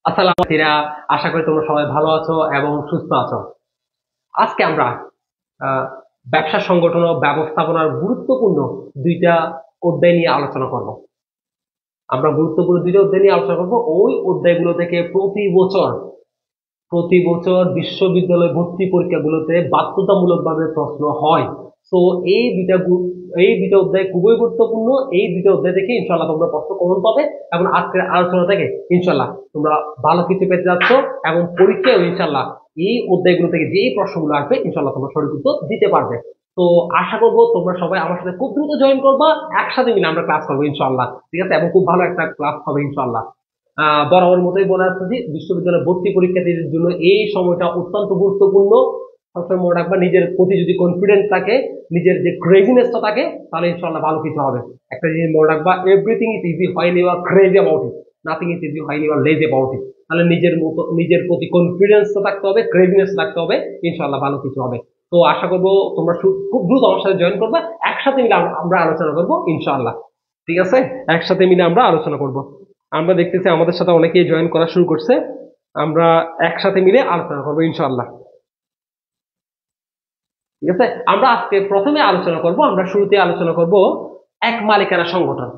আসসালামু আলাইকুম। আশা করি তোমরা সবাই ভালো আছো এবং সুস্থ আছো। আজকে আমরা আহ, ব্যবসা সংগঠন ও ব্যবস্থাপনার গুরুত্বপূর্ণ দুইটা অধ্যায় নিয়ে আলোচনা করব। আমরা গুরুত্বপূর্ণ দুইটা অধ্যায় নিয়ে আলোচনা করব। ওই অধ্যায়গুলো থেকে প্রতি বছর বিশ্ববিদ্যালয় ভর্তি পরীক্ষাগুলোতে বাধ্যতামূলকভাবে প্রশ্ন হয়। তো এই দুইটা এই দুইটা অধ্যায় খুবই গুরুত্বপূর্ণ। এই দুইটা অধ্যায় থেকে ইনশাল্লাহ তোমরা প্রশ্ন কমন পাবে এবং আজকের আলোচনা থেকে ইনশাল্লাহ তোমরা ভালো কিছু পেতে যাচ্ছ এবং পরীক্ষায় ইনশাল্লাহ এই অধ্যায়গুলো থেকে যেই প্রশ্নগুলো আসবে ইনশাল্লাহ তোমরা সঠিক উত্তর দিতে পারবে। তো আশা করবো তোমরা সবাই আমার সাথে খুব দ্রুত জয়েন করবা। একসাথে মিলে আমরা ক্লাস করবো ইনশাল্লাহ, ঠিক আছে? এবং খুব ভালো একটা ক্লাস হবে ইনশাল্লাহ। বরাবর মতোই বলে আসতেছি, বিশ্ববিদ্যালয় ভর্তি পরীক্ষার্থীদের জন্য এই সময়টা অত্যন্ত গুরুত্বপূর্ণ। সবসময় মনে রাখবা, নিজের প্রতি যদি কনফিডেন্স থাকে, নিজের যে ক্রেজিনেসটা থাকে, তাহলে ইনশাল্লাহ ভালো কিছু হবে। একটা জিনিস মনে রাখবা, everything is easy when you are crazy about it, nothing is easy when you are lazy about it. তাহলে নিজের মতো নিজের প্রতি কনফিডেন্সটা থাকতে হবে, ক্রেজিনেস থাকতে হবে, ইনশাল্লাহ ভালো কিছু হবে। তো আশা করবো তোমরা খুব দ্রুত আমার সাথে জয়েন করবে। একসাথে মিলে আমরা আলোচনা করবো ইনশাল্লাহ, ঠিক আছে? একসাথে মিলে আমরা আলোচনা করব। আমরা দেখতেছি আমাদের সাথে অনেকেই জয়েন করা শুরু করছে। আমরা একসাথে মিলে আলোচনা করবো ইনশাআল্লাহ, ঠিক আছে? আমরা আজকে প্রথমে আলোচনা করব, আমরা শুরুতে আলোচনা করব এক মালিকানা সংগঠন।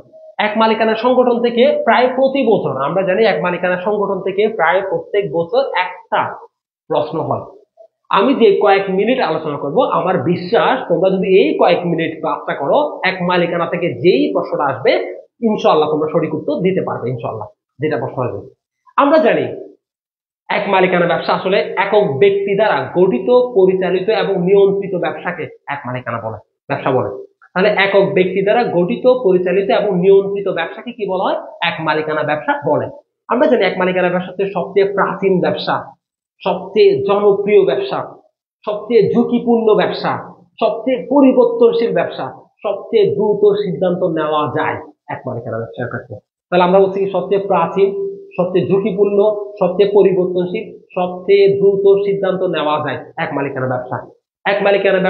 এক মালিকানা সংগঠন থেকে প্রায় প্রতি বছর, আমরা জানি এক মালিকানা সংগঠন থেকে প্রায় প্রত্যেক বছর একটা প্রশ্ন হয়। আমি যে কয়েক মিনিট আলোচনা করব, আমার বিশ্বাস তোমরা যদি এই কয়েক মিনিট ক্লাসটা করো, এক মালিকানা থেকে যেই প্রশ্নটা আসবে ইনশাআল্লাহ তোমরা সঠিক উত্তর দিতে পারবে ইনশাআল্লাহ। যেটা প্রশ্ন আসবে, আমরা জানি এক মালিকানা ব্যবসা আসলে একক ব্যক্তি দ্বারা গঠিত, পরিচালিত এবং নিয়ন্ত্রিত ব্যবসাকে এক মালিকানা ব্যবসা বলে। তাহলে একক ব্যক্তি দ্বারা গঠিত, পরিচালিত এবং নিয়ন্ত্রিত ব্যবসাকে কি বলা হয়? এক মালিকানা ব্যবসা বলে। আমরা জানি এক মালিকানা ব্যবসা হচ্ছে সবচেয়ে প্রাচীন ব্যবসা, সবচেয়ে জনপ্রিয় ব্যবসা, সবচেয়ে ঝুঁকিপূর্ণ ব্যবসা, সবচেয়ে পরিবর্তনশীল ব্যবসা, সবচেয়ে দ্রুত সিদ্ধান্ত নেওয়া যায় এক মালিকানা ব্যবসার ক্ষেত্রে। তাহলে আমরা বলছি কি, সবচেয়ে প্রাচীন, সবচেয়ে ঝুঁকিপূর্ণ, সবচেয়ে পরিবর্তনশীল, সবচেয়ে দ্রুত সিদ্ধান্ত নেওয়া যায় এক মালিকানা ব্যবসা। এক মালিকানা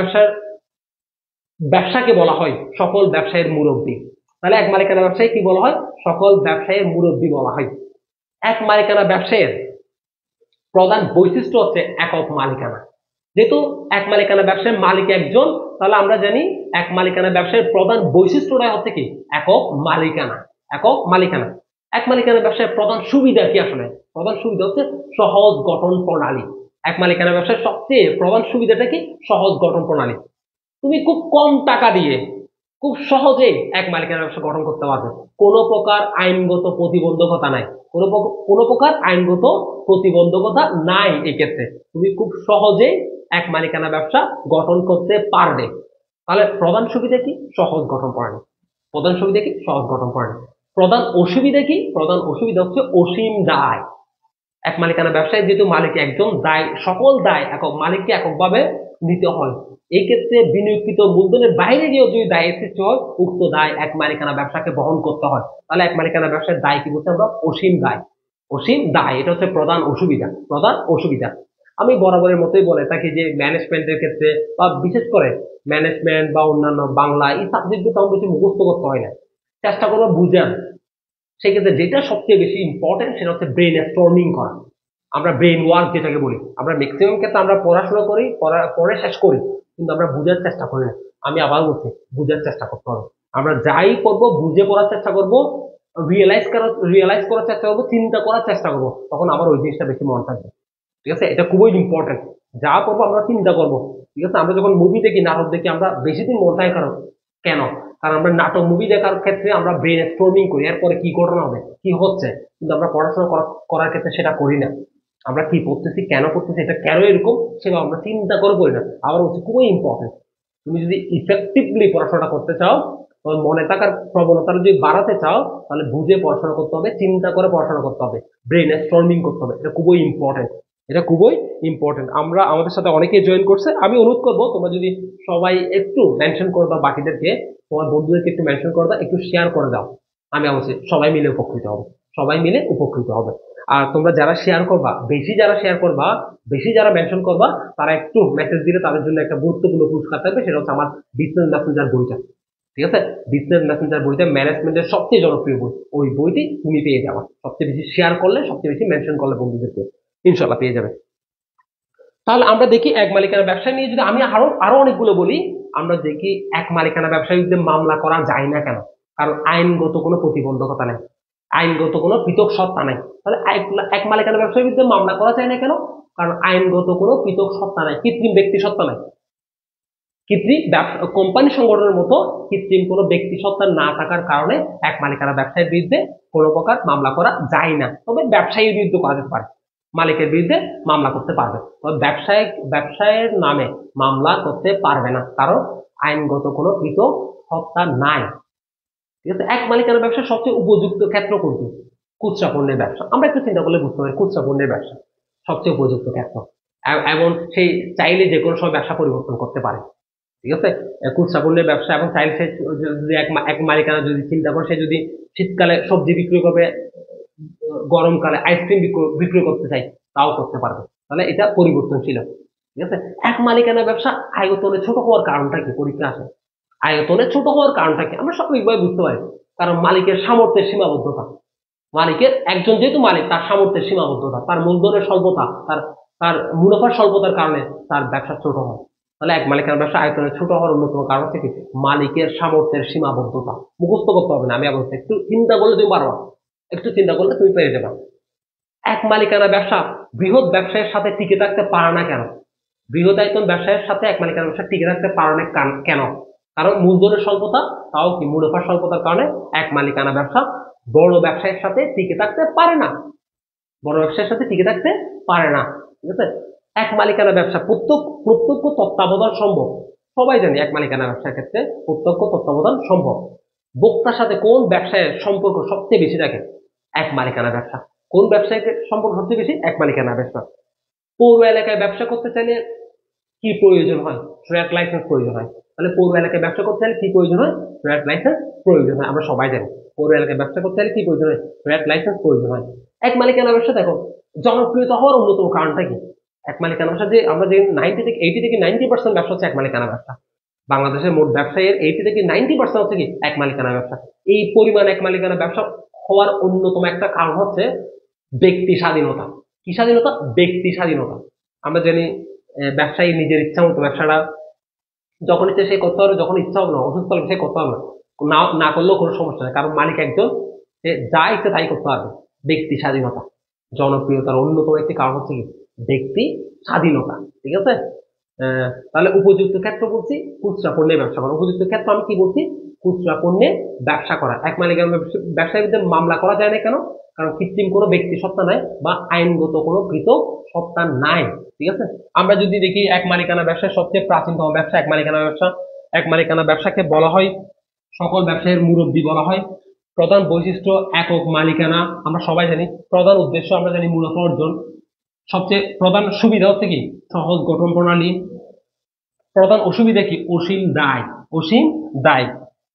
ব্যবসাকে বলা হয় সকল ব্যবসায়ের মুরব্বী। তাহলে এক মালিকানা ব্যবসায় কি বলা হয়? সকল ব্যবসায়ের মুরব্বী বলা হয়। এক মালিকানা ব্যবসায়ের প্রধান বৈশিষ্ট্য হচ্ছে একক মালিকানা। যেহেতু এক মালিকানা ব্যবসায় মালিক একজন, তাহলে আমরা জানি এক মালিকানা ব্যবসায়ের প্রধান বৈশিষ্ট্যটা হচ্ছে কি? একক মালিকানা। একক মালিকানা। এক মালিকানা ব্যবসায়ের প্রধান সুবিধা কি? আসলে প্রধান সুবিধা হচ্ছে সহজ গঠন প্রণালী। এক মালিকানা ব্যবসায়ের সবচেয়ে প্রধান সুবিধাটা কি? সহজ গঠন প্রণালী। তুমি খুব কম টাকা দিয়ে খুব সহজে এক মালিকানা ব্যবসা গঠন করতে পারবে। কোনো প্রকার আইনগত প্রতিবন্ধকতা নাই, কোনো প্রকার আইনগত প্রতিবন্ধকতা নাই। এক্ষেত্রে তুমি খুব সহজে এক মালিকানা ব্যবসা গঠন করতে পারবে। তাহলে প্রধান সুবিধা কি? সহজ গঠন প্রণালী। প্রধান সুবিধা কি? সহজ গঠন প্রণালী। প্রধান অসুবিধা কি? প্রধান অসুবিধা হচ্ছে অসীম দায়। এক মালিকানা ব্যবসায় যেহেতু মালিক একজন, দায়, সকল দায় একক মালিককে এককভাবে নিতে হয়। এই ক্ষেত্রে বিনিয়োগকৃত মূলধনের বাইরে গিয়েও যদি দায়ের সৃষ্টি হয়, উক্ত দায় এক মালিকানা ব্যবসাকে বহন করতে হয়। তাহলে এক মালিকানা ব্যবসার দায় কি বলতে? আমরা অসীম দায়। অসীম দায়, এটা হচ্ছে প্রধান অসুবিধা। প্রধান অসুবিধা। আমি বরাবরের মতোই বলে থাকি যে ম্যানেজমেন্টের ক্ষেত্রে বা বিশেষ করে ম্যানেজমেন্ট বা অন্যান্য বাংলা এই সাবজেক্টগুলো তেমন বেশি মুখস্থ করতে হয় না, চেষ্টা করবো বুঝার। সেক্ষেত্রে যেটা সবচেয়ে বেশি ইম্পর্টেন্ট সেটা হচ্ছে ব্রেন স্টর্মিং করা। আমরা ব্রেন ওয়ার্ক যেটাকে বলি, আমরা ম্যাক্সিমাম ক্ষেত্রে আমরা পড়াশোনা করি, পড়ে শেষ করি, কিন্তু আমরা বুঝার চেষ্টা করি না। আমি আবার বলছি, বুঝার চেষ্টা করতে হবে। আমরা যাই করবো বুঝে পড়ার চেষ্টা করবো, রিয়েলাইজ করার চেষ্টা করবো, চিন্তা করার চেষ্টা করবো, তখন আবার ওই জিনিসটা বেশি মনে থাকবে, ঠিক আছে? এটা খুবই ইম্পর্টেন্ট। যা করবো আমরা চিন্তা করবো, ঠিক আছে? আমরা যখন মুভি দেখি, নাটক দেখি, আমরা বেশি দিন মনে থাকে কারণ কেন? কারণ আমরা নাটক মুভি দেখার ক্ষেত্রে আমরা ব্রেন স্টর্মিং করি, এরপরে কি ঘটনা হবে, কি হচ্ছে। কিন্তু আমরা পড়াশোনা করার ক্ষেত্রে সেটা করি না। আমরা কি পড়তেছি, কেন পড়তেছি, এটা কেন এরকম, সেটা আমরা চিন্তা করে করি না। আবার হচ্ছে খুবই ইম্পর্টেন্ট, তুমি যদি ইফেক্টিভলি পড়াশোনা করতে চাও, তোমার মনে থাকার প্রবণতা যদি বাড়াতে চাও, তাহলে বুঝে পড়াশোনা করতে হবে, চিন্তা করে পড়াশোনা করতে হবে, ব্রেন স্টর্মিং করতে হবে। এটা খুবই ইম্পর্টেন্ট, এটা খুবই ইম্পর্টেন্ট। আমরা আমাদের সাথে অনেকেই জয়েন করছে। আমি অনুরোধ করবো তোমরা যদি সবাই একটু মেনশন করে দাও, বাকিদেরকে, তোমার বন্ধুদেরকে একটু মেনশন করে দাও, একটু শেয়ার করে দাও। আমি অবশ্যই সবাই মিলে উপকৃত হবে, সবাই মিলে উপকৃত হবে। আর তোমরা যারা শেয়ার করবা, যারা শেয়ার করবা, যারা মেনশন করবা, তারা একটু মেসেজ দিলে তাদের জন্য একটা গুরুত্বপূর্ণ পুরস্কার থাকবে। সেটা হচ্ছে আমার বিজনেস মেসেঞ্জার বইটা, ঠিক আছে, বিজনেস মেসেঞ্জার বইতে ম্যানেজমেন্টের সবচেয়ে জনপ্রিয় বই, ওই বইটি তুমি পেয়ে যাবে সবচেয়ে বেশি শেয়ার করলে, সবচেয়ে বেশি মেনশন করলে বন্ধুদেরকে, ইনশাল্লাহ পেয়ে যাবে। তাহলে আমরা দেখি এক মালিকানা ব্যবসা নিয়ে যদি আমি আরো আরো অনেকগুলো বলি, আমরা দেখি এক মালিকানা ব্যবসার বিরুদ্ধে মামলা করা যায় না কেন? কারণ আইনগত কোনো প্রতিবন্ধকতা নেই, আইনগত কোনো পৃথক সত্তা নেই। তাহলে এক মালিকানা ব্যবসার বিরুদ্ধে মামলা করা যায় না কেন? কারণ আইনগত কোনো পৃথক সত্তা নাই, কৃত্রিম ব্যক্তি সত্তা নাই। কৃত্রিম কোম্পানি সংগঠনের মতো কৃত্রিম কোনো ব্যক্তি সত্তা না থাকার কারণে এক মালিকানা ব্যবসায়ের বিরুদ্ধে কোনো প্রকার মামলা করা যায় না। তবে ব্যবসায়ীর বিরুদ্ধে করা যেতে পারে, মালিকের বিরুদ্ধে মামলা করতে পারবে, তবে ব্যবসায়ের নামে মামলা করতে পারবে না, কারণ আইনগত কোনো পৃথক সত্তা নাই। ঠিক আছে, এক মালিকানা ব্যবসার সবচেয়ে উপযুক্ত ক্ষেত্র কোনটি? খুচরা পণ্যের ব্যবসা। আমরা একটু চিন্তা করলে বুঝতে পারি খুচরা পণ্যের ব্যবসা সবচেয়ে উপযুক্ত ক্ষেত্র, এবং সেই চাইলে যে কোনো সময় ব্যবসা পরিবর্তন করতে পারে। ঠিক আছে, খুচরা পণ্যের ব্যবসা, এবং চাইলে সে যদি এক মালিকানা যদি চিন্তা করে, সে যদি শীতকালে সবজি বিক্রি করবে, গরমকালে আইসক্রিম বিক্রি করতে চাই, তাও করতে পারবে। তাহলে এটা পরিবর্তনশীল। ঠিক আছে, এক মালিকানা ব্যবসা আয়তনে ছোট হওয়ার কারণটা কি? পরীক্ষা আসে, আয়তনে ছোট হওয়ার কারণটা কি? আমরা স্বাভাবিকভাবে বুঝতে পারি, কারণ মালিকের সামর্থ্যের সীমাবদ্ধতা। মালিকের একজন যেহেতু মালিক, তার সামর্থ্যের সীমাবদ্ধতা, তার মূলধনের স্বল্পতা, তার তার মুনাফার স্বল্পতার কারণে তার ব্যবসা ছোট হয়। তাহলে এক মালিকানা ব্যবসা আয়তনে ছোট হওয়ার অন্যতম কারণ হচ্ছে কি? মালিকের সামর্থ্যের সীমাবদ্ধতা। মুখস্থ করতে হবে না, আমি বলছি, একটু চিন্তা করলে তুমি পারবা, একটু চিন্তা করলে তুমি পেরে যাবে। এক মালিকানা ব্যবসা বৃহৎ ব্যবসায়ের সাথে টিকে থাকতে পারে না কেন? বৃহদায়তন ব্যবসায়ের সাথে এক মালিকানা ব্যবসা টিকে থাকতে পারে না কেন? কারণ মূলধনের স্বল্পতা, তাও কি মুনাফার স্বল্পতার কারণে এক মালিকানা ব্যবসা বড় ব্যবসায়ের সাথে টিকে থাকতে পারে না, বড় ব্যবসায়ের সাথে টিকে থাকতে পারে না। ঠিক আছে, এক মালিকানা ব্যবসা প্রত্যক্ষ তত্ত্বাবধান সম্ভব। সবাই জানি এক মালিকানা ব্যবসার ক্ষেত্রে প্রত্যক্ষ তত্ত্বাবধান সম্ভব। ভোক্তার সাথে কোন ব্যবসায়ের সম্পর্ক সবচেয়ে বেশি থাকে? এক মালিকানা ব্যবসা। কোন ব্যবসায়ের সম্পর্ক সবচেয়ে বেশি? এক মালিকানা ব্যবসা। পৌর এলাকায় ব্যবসা করতে চাইলে কি প্রয়োজন হয়? ট্রেড লাইসেন্স প্রয়োজন হয়। তাহলে পৌর এলাকায় ব্যবসা করতে চাইলে কি প্রয়োজন হয়? ট্রেড লাইসেন্স প্রয়োজন হয়। আমরা সবাই জানি পৌর এলাকায় ব্যবসা করতে চাইলে কি প্রয়োজন হয়? ট্রেড লাইসেন্স প্রয়োজন হয়। এক মালিকানা ব্যবসা দেখো জনপ্রিয়তা হওয়ার অন্যতম কারণটা কি? এক মালিকানা ব্যবসা যে আমরা যে 80 থেকে 90% ব্যবসা হচ্ছে এক মালিকানা ব্যবসা। বাংলাদেশের মোট ব্যবসায়ের 80 থেকে 90% হচ্ছে কি? এক মালিকানা ব্যবসা। এই পরিমাণ এক মালিকানা ব্যবসা হওয়ার অন্যতম একটা কারণ হচ্ছে ব্যক্তি স্বাধীনতা। কি স্বাধীনতা? ব্যক্তি স্বাধীনতা। আমরা জানি ব্যবসায়ী নিজের ইচ্ছা মতো ব্যবসাটা যখন ইচ্ছে সে করতে পারবে, যখন ইচ্ছা হবে না, অসুস্থ হলে সে করতে পারবে না, না করলেও কোনো সমস্যা নেই, কারণ মালিক একজন, সে যা ইচ্ছে তাই করতে পারবে। ব্যক্তি স্বাধীনতা জনপ্রিয়তার অন্যতম একটি কারণ হচ্ছে কি? ব্যক্তি স্বাধীনতা। ঠিক আছে, তাহলে উপযুক্ত ক্ষেত্র বলছি খুচরা পণ্যের ব্যবসা করা। উপযুক্ত ক্ষেত্র আমি কি বলছি? খুচরা পণ্যে ব্যবসা করা। এক মালিকানা ব্যবসায়ীর বিরুদ্ধে মামলা করা যায় না কেন? কারণ কৃত্রিম কোনো ব্যক্তি সত্তা নাই বা আইনগত কোনো পৃথক সত্তা নাই। ঠিক আছে, আমরা যদি দেখি এক মালিকানা ব্যবসার সবচেয়ে প্রাচীনতম ব্যবসা এক মালিকানা ব্যবসা। এক মালিকানা ব্যবসাকে বলা হয় সকল ব্যবসায়ের মুরব্বী বলা হয়। প্রধান বৈশিষ্ট্য একক মালিকানা। আমরা সবাই জানি প্রধান উদ্দেশ্য আমরা জানি মুনাফা অর্জন। সবচেয়ে প্রধান সুবিধা হচ্ছে কি? সহজ গঠন প্রণালী। প্রধান অসুবিধা কি? অসীম দায়, অসীম দায়।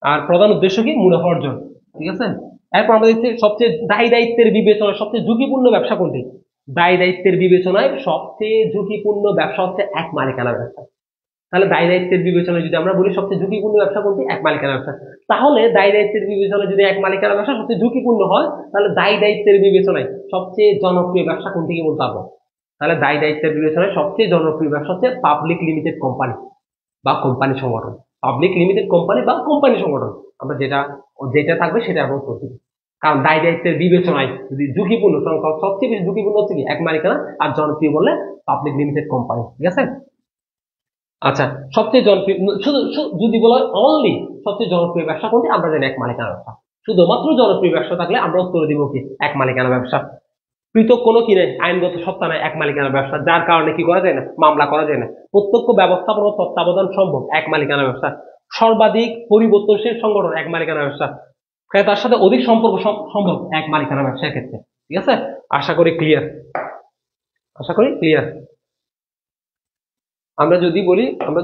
আর প্রধান উদ্দেশ্য কি? মুনাফা অর্জন। ঠিক আছে, এরপর আমরা দেখছি সবচেয়ে দায় দায়িত্বের বিবেচনায় সবচেয়ে ঝুঁকিপূর্ণ ব্যবসা কোনটি? দায় দায়িত্বের বিবেচনায় সবচেয়ে ঝুঁকিপূর্ণ ব্যবসা হচ্ছে এক মালিকানা ব্যবসা। তাহলে দায় দায়িত্বের বিবেচনায় যদি আমরা বলি সবচেয়ে ঝুঁকিপূর্ণ ব্যবসা কোনটি? এক মালিকানা ব্যবসা। তাহলে দায় দায়িত্বের বিবেচনায় যদি এক মালিকানা ব্যবসা সবচেয়ে ঝুঁকিপূর্ণ হয়, তাহলে দায় দায়িত্বের বিবেচনায় সবচেয়ে জনপ্রিয় ব্যবসা কোনটি কি বলতে পারবো? তাহলে দায় দায়িত্বের বিবেচনায় সবচেয়ে জনপ্রিয় ব্যবসা হচ্ছে পাবলিক লিমিটেড কোম্পানি বা কোম্পানি সংগঠন। পাবলিক লিমিটেড কোম্পানি বা কোম্পানি সংগঠন, আমরা যেটা যেটা থাকবে সেটা আমরা করতে। কারণ দায় দায়িত্বের বিবেচনায় যদি ঝুঁকিপূর্ণ, সবচেয়ে বেশি ঝুঁকিপূর্ণ হচ্ছে কি? এক মালিকানা, আর জনপ্রিয় বললে পাবলিক লিমিটেড কোম্পানি। ঠিক আছে, আচ্ছা, সবচেয়ে জনপ্রিয় শুধু যদি বলা হয় অনলি সবচেয়ে জনপ্রিয় ব্যবসা কোনটি? আমরা জানি এক মালিকানা ব্যবসা। শুধুমাত্র জনপ্রিয় ব্যবসা থাকলে আমরা উত্তর দিব কি? এক মালিকানা ব্যবসা। পৃথক কোনো কি নেই, আইনগত সত্তা নাই এক মালিকানা ব্যবসা, যার কারণে কি করা যায় না? মামলা করা যায় না। প্রত্যক্ষ ব্যবস্থাপনা তত্ত্বাবধান সম্ভব এক মালিকানা ব্যবসা। সর্বাধিক পরিবর্তনশীল সংগঠন এক মালিকানা ব্যবসা। ক্রেতার সাথে অধিক সম্পর্ক সম্ভব এক মালিকানা ব্যবসার ক্ষেত্রে। ঠিক আছে, আশা করি ক্লিয়ার, আশা করি ক্লিয়ার। আমরা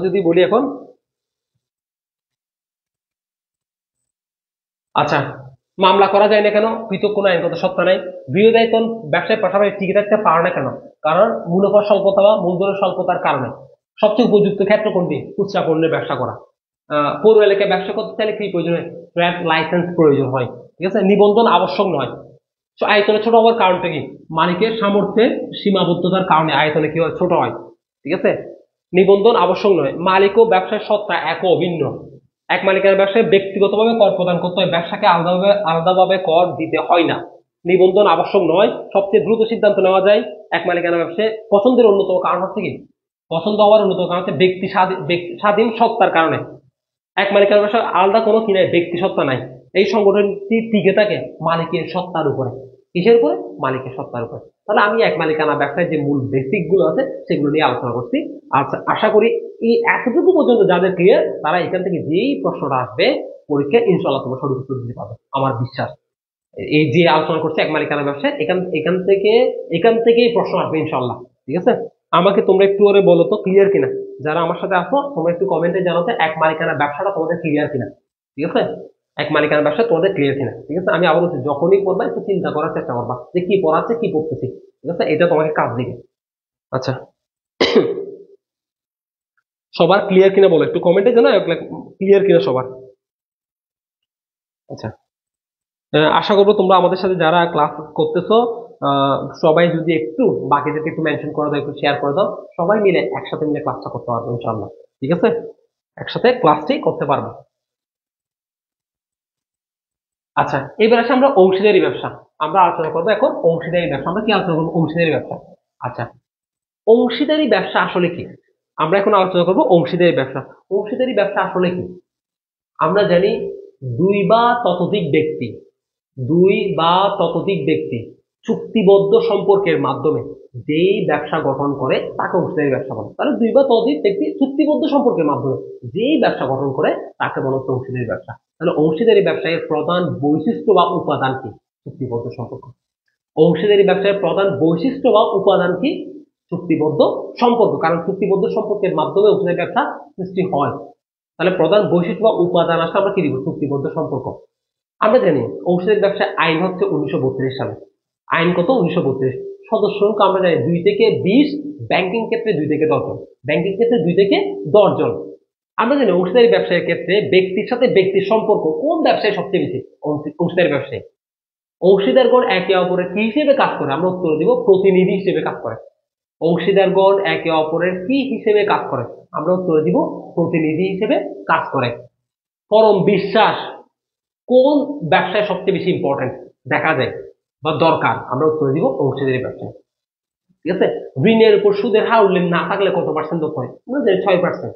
যদি বলি এখন, আচ্ছা, মামলা করা যায় না কেন? পৃথক কোনো আইনগত সত্তা নাই। বৃহদায়তন ব্যবসায় পাশাপাশি টিকে থাকতে পারে না কেন? কারণ মুনাফার স্বল্পতা বা মূলধনের স্বল্পতার কারণে। সবচেয়ে উপযুক্ত ক্ষেত্র কোনটি? খুচরা পণ্যের ব্যবসা করা। পৌর এলাকায় ব্যবসা করতে চাইলে কি প্রয়োজন হয়? ট্রেড লাইসেন্স প্রয়োজন হয়। ঠিক আছে, নিবন্ধন আবশ্যক নয়। আয়তনে ছোট হওয়ার কারণটা কি? মালিকের সামর্থ্যের সীমাবদ্ধতার কারণে আয়তনে কি হয়? ছোট হয়। ঠিক আছে, নিবন্ধন আবশ্যক নয়। মালিক ও ব্যবসার সত্তা এক ও অভিন্ন। এক মালিকানার ব্যবসায় ব্যক্তিগতভাবে কর প্রদান করতে হয়, ব্যবসাকে আলাদাভাবে কর দিতে হয় না। নিবন্ধন আবশ্যক নয়। সবচেয়ে দ্রুত সিদ্ধান্ত নেওয়া যায় এক মালিকানা ব্যবসায় পছন্দের অন্যতম কারণ হচ্ছে কি? পছন্দ হওয়ার অন্যতম কারণ হচ্ছে ব্যক্তি স্বাধীন সত্তার কারণে। এক মালিকানার ব্যবসা আলাদা কোনো কি নাই, ব্যক্তি সত্তা নাই। এই সংগঠনটি টিকে থাকে মালিকের সত্তার উপরে। কিসের উপরে? মালিকের সত্তার উপরে। তাহলে আমি এক মালিকানা ব্যবসায় যে মূল বেসিক গুলো আছে সেগুলো নিয়ে আলোচনা করছি। আচ্ছা, আশা করি এই এতটুকু পর্যন্ত যাদের ক্লিয়ার, তারা এখান থেকে যেই প্রশ্নটা আসবে পরীক্ষায় ইনশাআল্লাহ তোমরা সঠিক উত্তর দিতে পারবে, আমার বিশ্বাস। এই যে আলোচনা করছে এক মালিকানা ব্যবসায়, এখান থেকেই প্রশ্ন আসবে ইনশাআল্লাহ। ঠিক আছে, আমাকে তোমরা একটু করে বলো তো ক্লিয়ার কিনা। যারা আমার সাথে আসো তোমরা একটু কমেন্টে জানাতে এক মালিকানা ব্যবসাটা তোমাদের ক্লিয়ার কিনা। ঠিক আছে, এক মালিকানা ব্যবসা তোমাদের ক্লিয়ার কিনা। ঠিক আছে, আমি আবার বলছি, যখনই পড়বা একটু চিন্তা করার চেষ্টা করবা যে কি পড়াচ্ছে, কি পড়তেছি। ঠিক আছে, এটা তোমাকে কাজ দিবে। আচ্ছা, সবার ক্লিয়ার কিনা বলো, একটু কমেন্টে জানাও ক্লিয়ার কিনা সবার। আচ্ছা, আশা করবো তোমরা আমাদের সাথে যারা ক্লাস করতেছো সবাই যদি একটু বাকিদেরকে একটু মেনশন করে দাও, একটু শেয়ার করে দাও, সবাই মিলে একসাথে মিলে ক্লাসটা করতে পারবো ইনশাআল্লাহ। ঠিক আছে, একসাথে ক্লাসটি করতে পারবো। আচ্ছা, এবার আসে আমরা অংশীদারি ব্যবসা। আমরা আলোচনা করবো এখন অংশীদারি ব্যবসা। আমরা কি আলোচনা করবো? অংশীদারি ব্যবসা। আচ্ছা, অংশীদারি ব্যবসা আসলে কি? আমরা এখন আলোচনা করবো অংশীদারি ব্যবসা। অংশীদারি ব্যবসা আসলে কি? আমরা জানি দুই বা ততোধিক ব্যক্তি দুই বা ততোধিক ব্যক্তি চুক্তিবদ্ধ সম্পর্কের মাধ্যমে যেই ব্যবসা গঠন করে তাকে অংশীদারি ব্যবসা বলে। তাহলে দুই বা ততোধিক ব্যক্তি চুক্তিবদ্ধ সম্পর্কের মাধ্যমে যেই ব্যবসা গঠন করে তাকে বলা হচ্ছে অংশীদারি ব্যবসা। তাহলে অংশীদারি ব্যবসায়ের প্রধান বৈশিষ্ট্য বা উপাদান কি? চুক্তিবদ্ধ সম্পর্ক। অংশীদারি ব্যবসায়ের প্রধান বৈশিষ্ট্য বা উপাদান কি? চুক্তিবদ্ধ সম্পর্ক। কারণ চুক্তিবদ্ধ সম্পর্কের মাধ্যমে অংশীদারি ব্যবসা সৃষ্টি হয়। তাহলে প্রধান বৈশিষ্ট্য বা উপাদান আসলে আমরা কি দিব? চুক্তিবদ্ধ সম্পর্ক। আমরা জানি অংশীদারি ব্যবসায় আইন হচ্ছে 1932 সালে। আইন কত? 1932। সদস্য সংখ্যা আমরা জানি 2 থেকে 20, ব্যাংকিং ক্ষেত্রে 2 থেকে 10 জন। ব্যাংকিং ক্ষেত্রে 2 থেকে 10 জন। আমরা জানি অংশীদারি ব্যবসায়ের ক্ষেত্রে ব্যক্তির সাথে ব্যক্তির সম্পর্ক কোন ব্যবসায় সবচেয়ে বেশি? অংশীদারি ব্যবসায়। অংশীদারগণ একে অপরের কি হিসেবে কাজ করে? আমরা উত্তর দিব প্রতিনিধি হিসেবে কাজ করে। অংশীদারগণ একে অপরের কি হিসেবে কাজ করে? আমরা উত্তর দিব প্রতিনিধি হিসেবে কাজ করে। পরম বিশ্বাস কোন ব্যবসায় সবচেয়ে বেশি ইম্পর্টেন্ট দেখা যায় বা দরকার? আমরা উত্তর দিব অংশীদারি ব্যবসায়। ঠিক আছে, ঋণের উপর সুদের হার উল্লেখ না থাকলে কত পার্সেন্ট দত্ত হয়? 6%।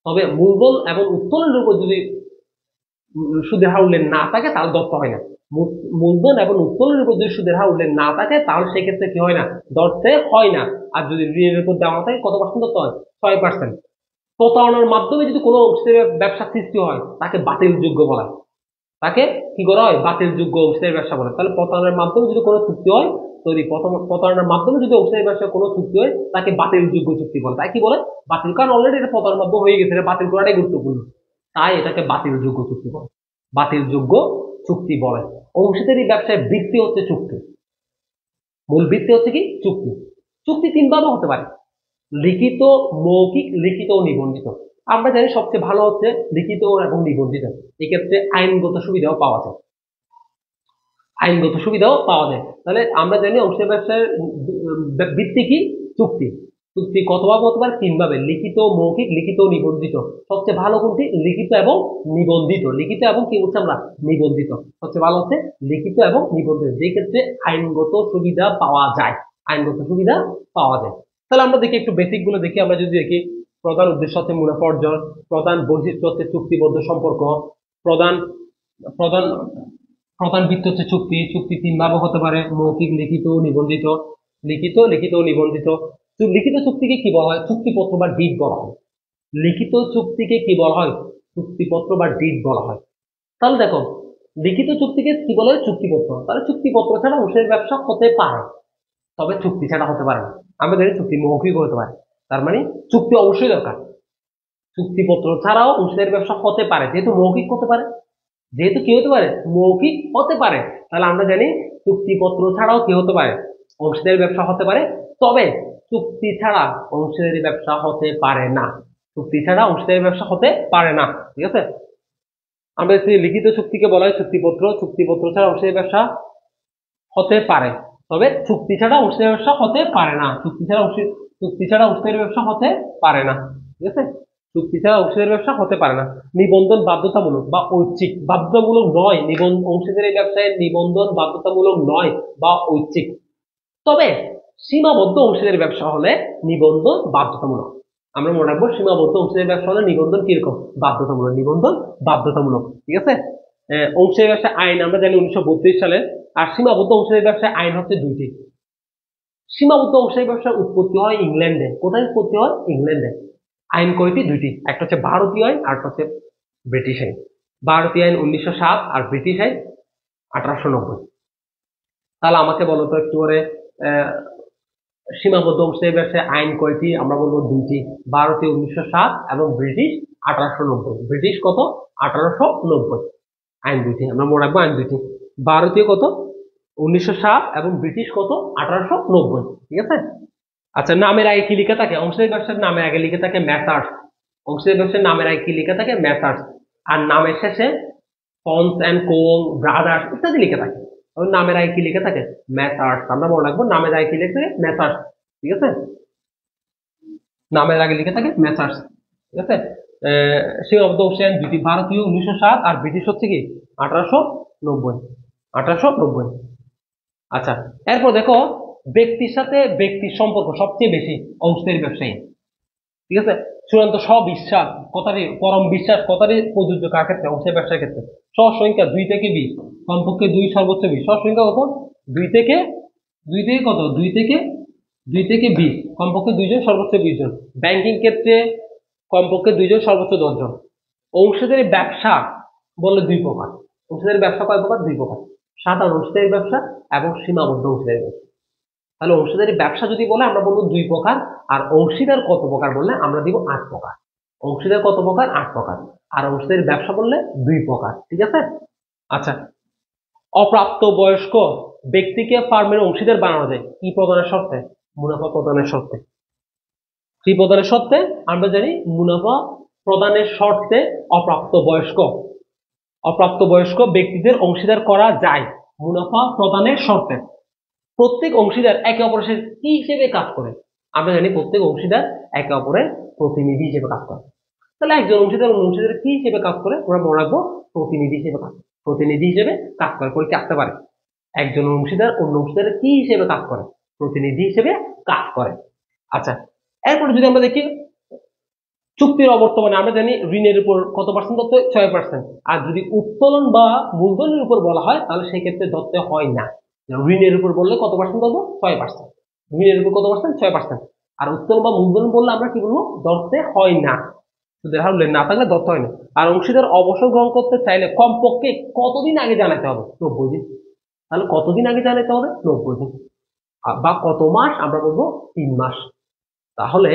তবে মূলধন এবং উত্তোলনের উপর যদি সুদের হার উল্লেখ না থাকে তাহলে দত্ত হয় না। মূলধন এবং উত্তোলনের উপর যদি সুদের হার উল্লেখ না থাকে তাহলে সেক্ষেত্রে কি হয় না? দত্তে হয় না। আর যদি ঋণের উপর দেওয়া থাকে কত পার্সেন্ট দত্ত হয়? 6%। প্রতারণার মাধ্যমে যদি কোনো অংশীদারি ব্যবসা সৃষ্টি হয় তাকে বাতিলযোগ্য বলা হয়। তাকে কি করা হয়? বাতিলযোগ্য অংশীদারি ব্যবসা বলে। তাহলে প্রতারণার মাধ্যমে যদি কোনো চুক্তি হয়, তৈরি প্রতারণার মাধ্যমে যদি অংশীদারি ব্যবসা কোনো চুক্তি হয় তাকে বাতিলযোগ্য চুক্তি বলে। তাই কি বলে? বাতিল। কারণ অলরেডি এটা প্রতারণার মাধ্যমে হয়ে গেছে, এটা বাতিল করাটাই গুরুত্বপূর্ণ। তাই এটাকে বাতিলযোগ্য চুক্তি বলে। বাতিলযোগ্য চুক্তি বলে। অংশীদারি ব্যবসায় ভিত্তি হচ্ছে চুক্তি। মূল ভিত্তি হচ্ছে কি? চুক্তি। চুক্তি তিন ভাবে হতে পারে: লিখিত, মৌখিক, লিখিত ও নিবন্ধিত। আমরা জানি সবচেয়ে ভালো হচ্ছে লিখিত এবং নিবন্ধিত। এক্ষেত্রে আইনগত সুবিধাও পাওয়া যায়। তাহলে আমরা জানি অংশীদারি ব্যবসার ভিত্তি কি? চুক্তি। চুক্তি কত ভাবে হতে পারে? তিন ভাবে: লিখিত, মৌখিক, লিখিত ও নিবন্ধিত। সবচেয়ে ভালো কোনটি? লিখিত এবং নিবন্ধিত। লিখিত এবং কি বলছি আমরা? নিবন্ধিত। সবচেয়ে ভালো হচ্ছে লিখিত এবং নিবন্ধিত, যে ক্ষেত্রে আইনগত সুবিধা পাওয়া যায়। তাহলে আমরা দেখি একটু বেসিক গুলো দেখি। আমরা যদি দেখি, প্রধান উদ্দেশ্য হচ্ছে মুনাফা অর্জন, প্রধান বৈশিষ্ট্য হচ্ছে চুক্তিবদ্ধ সম্পর্ক, প্রধান প্রধান প্রধান ভিত্তি হচ্ছে চুক্তি। চুক্তি তিন ভাবে হতে পারে: মৌখিক, লিখিত, নিবন্ধিত। লিখিত ও নিবন্ধিত। লিখিত চুক্তিকে কি বলা হয়? চুক্তিপত্র বা ডিড বলা হয়। লিখিত চুক্তিকে কি বলা হয়? চুক্তিপত্র বা ডিড বলা হয়। তাহলে দেখো, লিখিত চুক্তিকে কি বলা হয়? চুক্তিপত্র। তাহলে চুক্তিপত্র ছাড়া অংশীদারি ব্যবসা হতে পারে, তবে চুক্তি ছাড়া হতে পারে না। আমরা জানি চুক্তি মৌখিক হতে পারে, তার মানে চুক্তি অবশ্যই দরকার। চুক্তিপত্র ছাড়াও অংশীদারি ব্যবসা হতে পারে, যেহেতু মৌখিক হতে পারে। যেহেতু কি হতে পারে? মৌখিক হতে পারে। তাহলে আমরা জানি চুক্তিপত্র ছাড়াও কি হতে পারে? অংশীদারি ব্যবসা হতে পারে, তবে চুক্তি ছাড়া অংশীদারি ব্যবসা হতে পারে না। চুক্তি ছাড়া অংশীদারি ব্যবসা হতে পারে না। ঠিক আছে, আমরা লিখিত চুক্তিকে বলা হয় চুক্তিপত্র। চুক্তিপত্র ছাড়া অংশীদারি ব্যবসা হতে পারে, তবে চুক্তি ছাড়া অংশীদারি ব্যবসা হতে পারে না। চুক্তি ছাড়া অংশীদারি ব্যবসা হতে পারে না। ঠিক আছে, চুক্তি ছাড়া অংশীদারি ব্যবসা হতে পারে না। নিবন্ধন বাধ্যতামূলক বা ঐচ্ছিক। বাধ্যতামূলক নয়, অংশীদারি ব্যবসায় নিবন্ধন বাধ্যতামূলক নয় বা ঐচ্ছিক, তবে সীমাবদ্ধ অংশীদারি ব্যবসা হলে নিবন্ধন বাধ্যতামূলক। আমরা মনে রাখবো, সীমাবদ্ধ অংশীদারি ব্যবসা হলে নিবন্ধন কিরকম? বাধ্যতামূলক। নিবন্ধন বাধ্যতামূলক। ঠিক আছে, অংশীদারি ব্যবসা আইন আমরা জানি 1932 সালে। আর সীমাবদ্ধ অংশীদারি ব্যবসায় আইন হচ্ছে দুইটি। সীমাবদ্ধ অংশীদারি ব্যবসার উৎপত্তি হয় ইংল্যান্ডে। কোথায় উৎপত্তি হয়? ইংল্যান্ডে। আইন কয়টি? দুইটি, একটা হচ্ছে ভারতীয় আইন আর একটা হচ্ছে ব্রিটিশ আইন। ভারতীয় আইন 1907 আর ব্রিটিশ আইন 1890। তাহলে আমাকে বলো তো একটু করে, সীমাবদ্ধ অংশীদারি ব্যবসায় আইন কয়টি? আমরা বলবো দুইটি, ভারতীয় 1907 এবং ব্রিটিশ 1890। ব্রিটিশ কত? 1890। আইন দুইটি, আমরা মনে রাখবো আইন দুইটি। ভারতীয় কত? 1907 এবং ব্রিটিশ কত? 1890। ঠিক আছে, আচ্ছা, নামের আগে কি লিখে থাকে? অংশীদারি ব্যবসার নামের আগে লিখে থাকে মেসার্স। অংশীদারি ব্যবসার নামের আগে কি লিখে থাকে? মেসার্স। আর নামের শেষে সন্স এন্ড কো, ব্রাদার্স ইত্যাদি লিখে থাকে। নামের আগে কি লিখে থাকে? মেসার্স। আমরা মনে রাখবো নামের আগে কি লিখে থাকে? মেসার্স। ঠিক আছে, নামের আগে লিখে থাকে মেসার্স। ঠিক আছে, সীমাবদ্ধ অংশীদারি আইন দুটি, ভারতীয় 1907 আর ব্রিটিশ হচ্ছে কি 1890। 1890। আচ্ছা, এরপর দেখো, ব্যক্তির সাথে ব্যক্তির সম্পর্ক সবচেয়ে বেশি অংশীদারি ব্যবসায়ী। ঠিক আছে, চূড়ান্ত সবিশ্বাস কথাটি, পরম বিশ্বাস কথাটি প্রযোজ্য কার ক্ষেত্রে? অংশীদারি ব্যবসার ক্ষেত্রে। সহসংখ্যা 2 থেকে 20, কমপক্ষে 2, সর্বোচ্চ 20। সহসংখ্যা কত? 2 থেকে কত? 2 থেকে 20, কমপক্ষে 2 জন, সর্বোচ্চ 20 জন। ব্যাংকিং ক্ষেত্রে কমপক্ষে 2 জন, সর্বোচ্চ 10 জন। অংশীদারি ব্যবসা বললে 2 প্রকার। অংশীদারি ব্যবসা কয় প্রকার? 2 প্রকার, সাধারণ অংশীদারি ব্যবসা এবং সীমাবদ্ধ অংশীদারি ব্যবসা। তাহলে অংশীদারি ব্যবসা যদি বলে আমরা বলবো 2 প্রকার, আর অংশীদার কত প্রকার বললে আমরা দিব 8 প্রকার। অংশীদার কত প্রকার? 8 প্রকার। আর অংশীদারি ব্যবসা বললে 2 প্রকার। ঠিক আছে, আচ্ছা, অপ্রাপ্ত বয়স্ক ব্যক্তিকে ফার্মের অংশীদার বানানো যায় কি প্রদানের শর্তে? মুনাফা প্রদানের শর্তে। কি প্রদানের শর্তে? আমরা জানি মুনাফা প্রদানের শর্তে অপ্রাপ্ত বয়স্ক ব্যক্তিদের অংশীদার করা যায় মুনাফা প্রদানের শর্তে। প্রত্যেক অংশীদার একে অপরের সাথে কি হিসেবে কাজ করে? আমরা জানি প্রত্যেক অংশীদার একে অপরের প্রতিনিধি হিসেবে কাজ করে। তাহলে একজন অংশীদার অন্য অংশীদার কি হিসেবে কাজ করে? আমরা মনে রাখবো প্রতিনিধি হিসেবে কাজ করে। প্রতিনিধি হিসেবে কাজ করে। পরীক্ষা আসতে পারে, একজন অংশীদার অন্য অংশীদারের কি হিসেবে কাজ করে? প্রতিনিধি হিসেবে কাজ করে। আচ্ছা, এরপরে যদি আমরা দেখি চুক্তির অবর্তমানে, আমরা জানি ঋণের উপর কত পার্সেন্ট ধরতে? 6%। আর যদি উত্তোলন বা মূলধনের উপর বলা হয় তাহলে সেই ক্ষেত্রে ধরতে হয় না। ঋণের উপর বললে কত পার্সেন্ট ধরবো? 6%। ঋণের উপর কত পার্সেন্ট? 6%। আর উত্তোলন বা মূলধন বললে আমরা কি বলবো? ধরতে হয় না। সুদের হার না থাকলে ধরতে হয় না। আর অংশীদার অবসর গ্রহণ করতে চাইলে কমপক্ষে কতদিন আগে জানাতে হবে? 90 দিন। তাহলে কতদিন আগে জানাতে হবে? 90 দিন। বা কত মাস? আমরা বলবো 3 মাস। তাহলে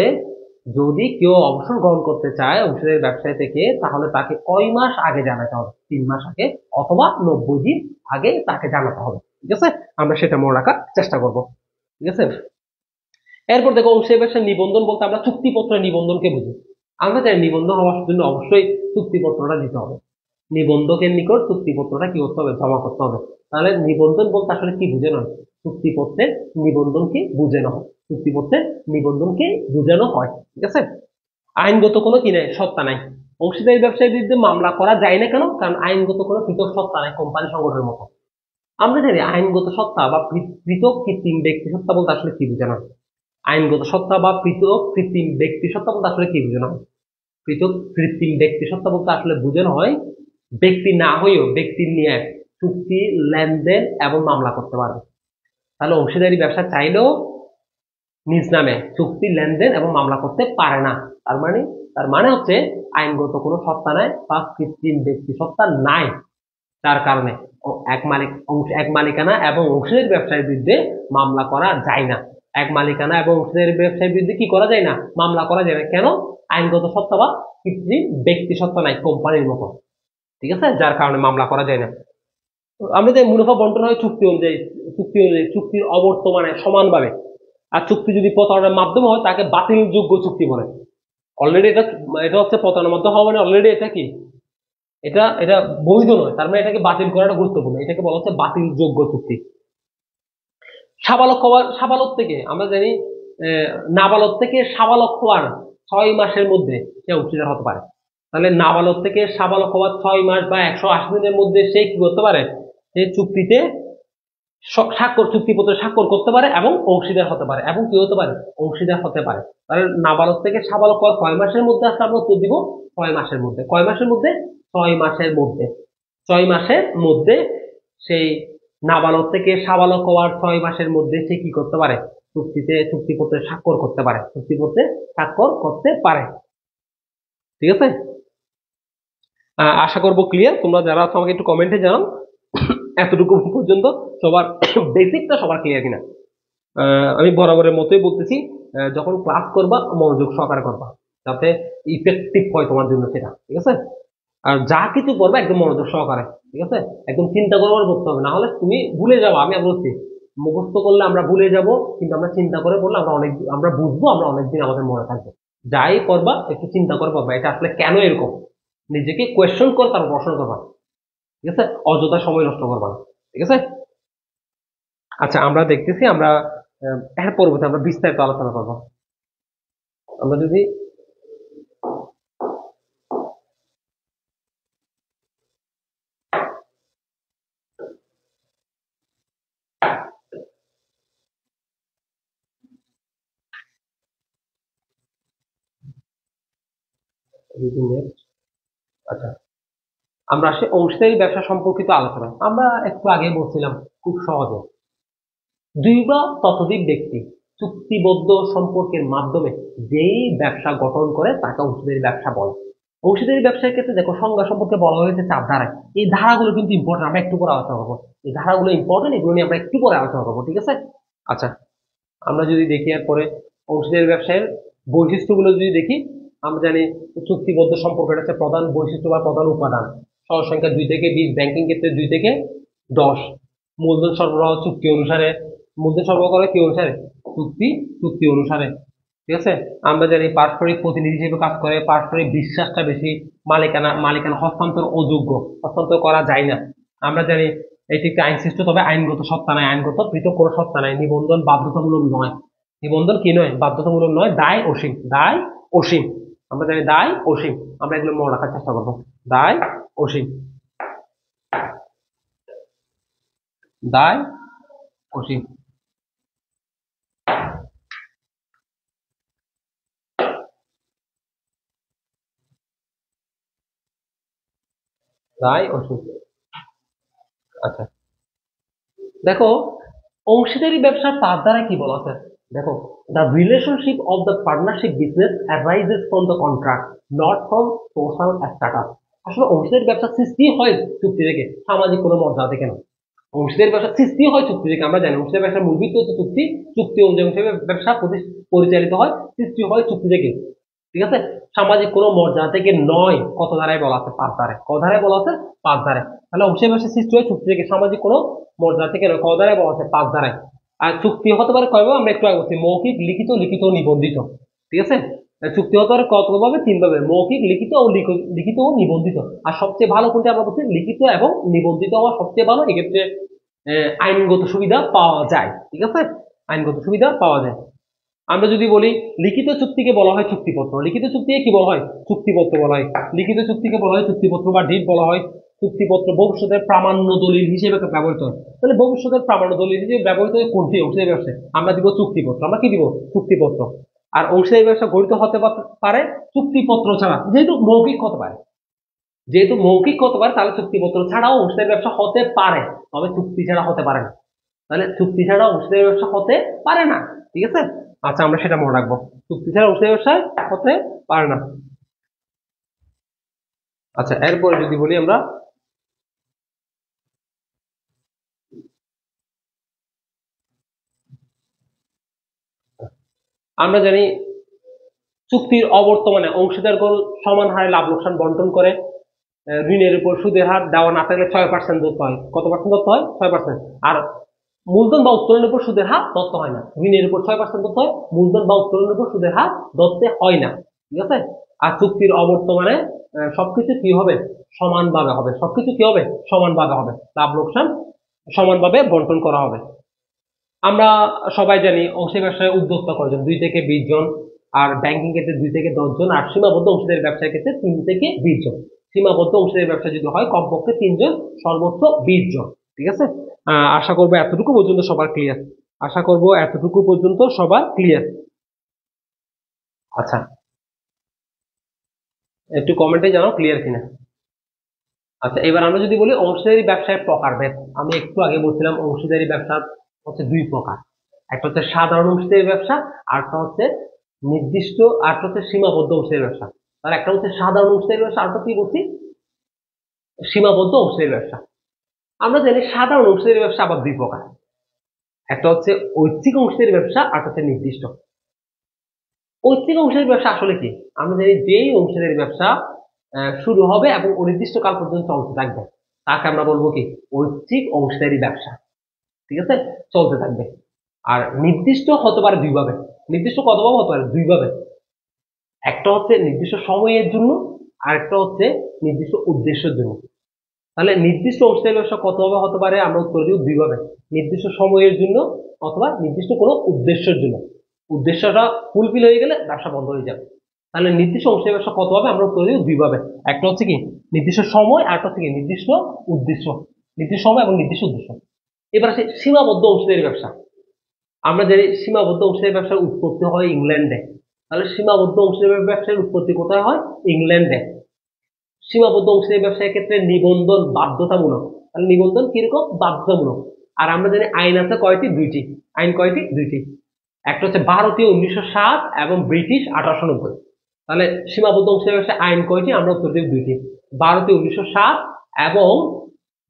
যদি কেউ অবসর গ্রহণ করতে চায় অংশীদারি ব্যবসায় থেকে, তাহলে তাকে কয় মাস আগে জানাতে হবে? 3 মাস আগে অথবা 90 দিন আগে তাকে জানাতে হবে। ঠিক আছে, আমরা সেটা মনে রাখার চেষ্টা করব। ঠিক আছে, এরপর দেখো, অংশীদারি ব্যবসার নিবন্ধন বলতে আমরা চুক্তিপত্রের নিবন্ধনকে বুঝি। আমরা জানি নিবন্ধন হওয়ার জন্য অবশ্যই চুক্তিপত্রটা দিতে হবে। নিবন্ধকের নিকট চুক্তিপত্রটা কি করতে হবে? জমা করতে হবে। তাহলে নিবন্ধন বলতে আসলে কি বোঝানো হয়? চুক্তিপত্রের নিবন্ধনকে বোঝানো হয়। চুক্তিপত্রের নিবন্ধনকে বোঝানো হয়। ঠিক আছে, আইনগত কোনো কি নাই, সত্তা নাই। অংশীদারি ব্যবসায়ীর বিরুদ্ধে মামলা করা যায় না কেন? কারণ আইনগত কোনো পৃথক সত্তা নাই কোম্পানি সংগঠনের মতো। আমরা জানি আইনগত সত্তা বা পৃথক কৃত্রিম ব্যক্তি সত্তা বলতে আসলে কি বোঝানো হয়? আইনগত সত্তা বা পৃথক কৃত্রিম ব্যক্তি সত্তা বলতে আসলে কি বোঝানো হয়? পৃথক কৃত্রিম ব্যক্তি সত্তা বলতে আসলে বোঝানো হয় ব্যক্তি না হয়েও ব্যক্তির নিয়ে চুক্তি, লেনদেন এবং মামলা করতে পারবে। তাহলে অংশীদারি ব্যবসা চাইলেও নিজ নামে চুক্তি, লেনদেন এবং মামলা করতে পারে না। তার মানে হচ্ছে আইনগত কোনো সত্তা নাই বা কৃত্রিম ব্যক্তি সত্তা নাই, যার কারণে এক মালিকানা এবং অংশীদারি ব্যবসায়ের বিরুদ্ধে মামলা করা যায় না। এক মালিকানা এবং অংশীদারি ব্যবসায়ের বিরুদ্ধে কি করা যায় না? মামলা করা যায় না। কেন? আইনগত সত্তা বা কৃত্রিম ব্যক্তি সত্তা নাই কোম্পানির মতো। ঠিক আছে, যার কারণে মামলা করা যায় না। আমরা যে মুনাফা বন্টন হয় চুক্তি অনুযায়ী, চুক্তির অবর্তমানে সমানভাবে। আর চুক্তি যদি প্রতারণার মাধ্যমে হয় তাকে বাতিলযোগ্য চুক্তি বলে। অলরেডি এটা এটা হচ্ছে প্রতারণার হওয়া মানে অলরেডি এটা কি, এটা এটা বৈধ নয়, তার মানে এটাকে বাতিল করাটা গুরুত্বপূর্ণ, এটাকে বলা হচ্ছে বাতিল যোগ্য চুক্তি। সাবালক হওয়ার, সাবালক থেকে আমরা জানি নাবালক থেকে সাবালক হওয়ার 6 মাসের মধ্যে সে অংশীদার হতে পারে। তাহলে নাবালক থেকে সাবালক হওয়ার 6 মাস বা 180 দিনের মধ্যে সে কি করতে পারে, সে চুক্তিতে স্বাক্ষর, চুক্তিপত্রে স্বাক্ষর করতে পারে এবং অংশীদার হতে পারে, এবং কি হতে পারে, অংশীদার হতে পারে। তাহলে নাবালক থেকে সাবালক হওয়ার কয় মাসের মধ্যে আসলে আমরা উত্তর দিব 6 মাসের মধ্যে। কয় মাসের মধ্যে? 6 মাসের মধ্যে। 6 মাসের মধ্যে সেই নাবালক থেকে সাবালক হওয়ার 6 মাসের মধ্যে সে কি করতে পারে, চুক্তিপত্রে স্বাক্ষর করতে পারে, চুক্তিপত্রে স্বাক্ষর করতে পারে। ঠিক আছে, আশা করবো ক্লিয়ার। তোমরা যারা আছো আমাকে একটু কমেন্টে জানাও এতটুকু পর্যন্ত সবার বেসিকটা সবার ক্লিয়ার কিনা। আমি বরাবরের মতোই বলতেছি, যখন ক্লাস করবা মনোযোগ সহকারে করবা, যাতে ইফেক্টিভ হয় তোমার জন্য সেটা। ঠিক আছে, আর যা কিছু করবে একদম মনোযোগ সহকারে, ঠিক আছে, একদম চিন্তা করে করতে হবে, না হলে তুমি ভুলে যাবো। আমি বলছি মুখস্থ করলে আমরা ভুলে যাব, কিন্তু আমরা চিন্তা করে বললে আমরা বুঝবো, আমরা অনেকদিন আমাদের মনে থাকবে। যাই করবা একটু চিন্তা করে পাবা এটা আসলে কেন এরকম, নিজেকে কোয়েশ্চন করে তারপর প্রশ্ন করবা। ঠিক আছে, অযথা সময় নষ্ট করবা না। ঠিক আছে, আচ্ছা আমরা দেখতেছি, আমরা এর পরবর্তী আমরা বিস্তারিত আলোচনা করবো। আমরা যদি আচ্ছা আমরা আসি অংশীদারি ব্যবসা সম্পর্কিত আলোচনা। আমরা একটু আগে বলছিলাম খুব সহজে, দুই বা ততোধিক ব্যক্তি চুক্তিবদ্ধ সম্পর্কের মাধ্যমে যেই ব্যবসা গঠন করে তাকে অংশীদারি ব্যবসা বলে। অংশীদারি ব্যবসার ক্ষেত্রে দেখো সংজ্ঞা সম্পর্কে বলা হয়েছে 4 ধারায়। এই ধারাগুলো কিন্তু ইম্পর্টেন্ট, আমরা একটু পরে আলোচনা করবো। এই ধারাগুলো ইম্পর্টেন্ট, এগুলো নিয়ে আমরা একটু পরে আলোচনা করবো। ঠিক আছে, আচ্ছা আমরা যদি দেখি এরপরে অংশীদারি ব্যবসায়ের বৈশিষ্ট্যগুলো যদি দেখি, আমরা জানি চুক্তিবদ্ধ সম্পর্কটা হচ্ছে প্রধান বৈশিষ্ট্য বা প্রধান উপাদান। সহজ সংখ্যা 2 থেকে 20, ব্যাংকিং ক্ষেত্রে 2 থেকে 10। মূলধন সরবরাহ চুক্তি অনুসারে, মূলধন সরবরাহ করে কি অনুসারে, চুক্তি অনুসারে। ঠিক আছে, আমরা জানি পারস্পরিক প্রতিনিধি হিসেবে কাজ করে, পারস্পরিক বিশ্বাসটা বেশি, মালিকানা হস্তান্তর অযোগ্য, হস্তান্তর করা যায় না। আমরা জানি এটি একটি আইন সৃষ্ট, তবে আইনগত সত্তা নাই, আইনগত পৃথক কোনো সত্তা নাই। নিবন্ধন বাধ্যতামূলক নয়, নিবন্ধন কি নয়, বাধ্যতামূলক নয়। দায় অসীম, দায় অসীম। আমরা জানি দায় অসীম, আমরা এগুলো মনে রাখার চেষ্টা করবো। দায় অসীম, দায় অসীম। দায় অসীম। আচ্ছা দেখো অংশীদারি ব্যবসার তার দ্বারা কি বলা আছে, দেখো the relationship of the partnership business arises from the contract, not from social status। আসলে অংশীদারি ব্যবসার সৃষ্টি হয় চুক্তি থেকে, সামাজিক কোনো মর্যাদা থেকে না। অংশীদারি ব্যবসার সৃষ্টি হয় চুক্তি থেকে, আমরা জানি অংশীদারি ব্যবসার মূল ভিত্তি হচ্ছে চুক্তি। চুক্তি অনুযায়ী অংশীদারি ব্যবসা পরিচালিত হয়, সৃষ্টি হয় চুক্তি থেকে। ঠিক আছে, সামাজিক কোনো মর্যাদা থেকে নয়। কত ধারায় বলা আছে, 5 ধারায়। ক ধারায় বলা আছে, 5 ধারায়। তাহলে অংশীদারি ব্যবসা সৃষ্টি হয় চুক্তি থেকে, সামাজিক কোনো মর্যাদা থেকে নয়। ক ধারায় বলা আছে, 5 ধারায়। আর চুক্তি হতে পারে কয়ভাবে, আমরা একটু আগে বলছি, মৌখিক, লিখিত, লিখিত ও নিবন্ধিত। ঠিক আছে, চুক্তি হতে পারে কতভাবে, 3 ভাবে, মৌখিক, লিখিত ও নিবন্ধিত। আর সবচেয়ে ভালো কোনটা আমরা বলছি, লিখিত এবং নিবন্ধিত হওয়া সবচেয়ে ভালো। এক্ষেত্রে আইনগত সুবিধা পাওয়া যায়। ঠিক আছে, আইনগত সুবিধা পাওয়া যায়। আমরা যদি বলি লিখিত চুক্তিকে বলা হয় চুক্তিপত্র, লিখিত চুক্তিকে কি বলা হয়, চুক্তিপত্র বলা হয়। লিখিত চুক্তিকে বলা হয় চুক্তিপত্র বা ডিড বলা হয়। চুক্তিপত্র ভবিষ্যতের প্রামাণ্য দলিল হিসেবে ব্যবহৃত হয়। তাহলে ভবিষ্যতের প্রামাণ্য দলিল হিসেবে ব্যবহৃত হয় কোনটি, অংশীদারি ব্যবসায় আমরা দিব চুক্তিপত্র। আমরা কি দিব, চুক্তিপত্র। আর অংশীদারি ব্যবসা গঠিত হতে পারে চুক্তিপত্র ছাড়া, যেহেতু মৌখিক হতে পারে, যেহেতু মৌখিক হতে পারে, তাহলে চুক্তিপত্র ছাড়াও অংশীদারি ব্যবসা হতে পারে, তবে চুক্তি ছাড়া হতে পারে না। তাহলে চুক্তি ছাড়া অংশীদারি ব্যবসা হতে পারে না। ঠিক আছে, আচ্ছা আমরা সেটা মনে রাখবো, চুক্তি ছাড়া অংশীদারি ব্যবসা হতে পারে না। আচ্ছা এরপরে যদি বলি আমরা জানি চুক্তির অবর্তমানে অংশীদারগণ সমান হারে লাভ লোকসান বন্টন করে। ঋণের উপর সুদের হার দেওয়া না থাকলে 6% দত্ত হয়। কত পার্সেন্ট দত্ত হয়, 6%। আর মূলধন বা উত্তোলনের উপর সুদের হার দত্ত হয় না। ঋণের উপর 6% দত্ত হয়, মূলধন বা উত্তোলনের উপর সুদের হার দত্তে হয় না। ঠিক আছে। আর চুক্তির অবর্তমানে সবকিছু কি হবে, সমানভাবে হবে, সবকিছু কি হবে, সমানভাবে হবে, লাভ লোকসান সমানভাবে বন্টন করা হবে। আমরা সবাই জানি অংশীদারি ব্যবসায় উদ্যোক্তা কয়জন, 2 থেকে 20 জন, আর ব্যাংকিং ক্ষেত্রে 2 থেকে 10 জন, আর সীমাবদ্ধ অংশীদারি ব্যবসার ক্ষেত্রে 3 থেকে 20 জন। সীমাবদ্ধ অংশীদারি ব্যবসা যদি হয় কমপক্ষে 3 জন, সর্বোচ্চ 20 জন। ঠিক আছে। আশা করবো এতটুকু পর্যন্ত সবার ক্লিয়ার। আশা করবো এতটুকু পর্যন্ত সবার ক্লিয়ার। আচ্ছা, একটু কমেন্টে জানাও ক্লিয়ার কিনা। আচ্ছা, এবার আমরা যদি বলি অংশীদারি ব্যবসায় প্রকারভেদ। আমি একটু আগে বলছিলাম অংশীদারি ব্যবসা হচ্ছে 2 প্রকার। একটা হচ্ছে সাধারণ অংশীদারি ব্যবসা, আর একটা হচ্ছে নির্দিষ্ট, আর একটা হচ্ছে সীমাবদ্ধ অংশীদারি ব্যবসা। তার একটা হচ্ছে সাধারণ অংশীদারি ব্যবসা, আর একটা কি বলছি, সীমাবদ্ধ অংশীদারি ব্যবসা। আমরা জানি সাধারণ অংশীদারি ব্যবসা আবার 2 প্রকার। একটা হচ্ছে ঐচ্ছিক অংশীদারি ব্যবসা, আর একটা হচ্ছে নির্দিষ্ট। ঐচ্ছিক অংশীদারি ব্যবসা আসলে কি? আমরা জানি যেই অংশীদারি ব্যবসা শুরু হবে এবং অনির্দিষ্টকাল পর্যন্ত চলতে থাকবে তাকে আমরা বলবো কি, ঐচ্ছিক অংশীদারি ব্যবসা। ঠিক আছে, চলতে থাকবে। আর নির্দিষ্ট হতে পারে 2 ভাবে। নির্দিষ্ট কতভাবে হতে পারে? 2 ভাবে। একটা হচ্ছে নির্দিষ্ট সময়ের জন্য, আর একটা হচ্ছে নির্দিষ্ট উদ্দেশ্যের জন্য। তাহলে নির্দিষ্ট অংশীদারি ব্যবসা কতভাবে হতে পারে? আমরা উত্তর দিব 2 ভাবে। নির্দিষ্ট সময়ের জন্য অথবা নির্দিষ্ট কোনো উদ্দেশ্যের জন্য। উদ্দেশ্যটা ফুলফিল হয়ে গেলে ব্যবসা বন্ধ হয়ে যাবে। তাহলে নির্দিষ্ট অংশীদারি ব্যবসা কত হবে? আমরা উত্তর দিব 2 ভাবে। একটা হচ্ছে কি নির্দিষ্ট সময়, আর একটা হচ্ছে কি নির্দিষ্ট উদ্দেশ্য। নির্দিষ্ট সময় এবং নির্দিষ্ট উদ্দেশ্য। এবার আসে সীমাবদ্ধ অংশীদারি ব্যবসা। আমরা জানি সীমাবদ্ধ অংশীদারি ব্যবসার উৎপত্তি হয় ইংল্যান্ডে। তাহলে সীমাবদ্ধ অংশীদারি ব্যবসার উৎপত্তি কোথায় হয়? ইংল্যান্ডে। সীমাবদ্ধ অংশীদারি ব্যবসায়ের ক্ষেত্রে নিবন্ধন বাধ্যতামূলক। তাহলে নিবন্ধন কিরকম? বাধ্যতামূলক। আর আমরা জানি আইন আছে কয়টি? 2টি। আইন কয়টি? 2টি। একটা হচ্ছে ভারতীয় 1907 এবং ব্রিটিশ 1890। তাহলে সীমাবদ্ধ অংশীদারি ব্যবসায় আইন কয়টি? আমরা উত্তর দিব 2টি। ভারতীয় 1907 এবং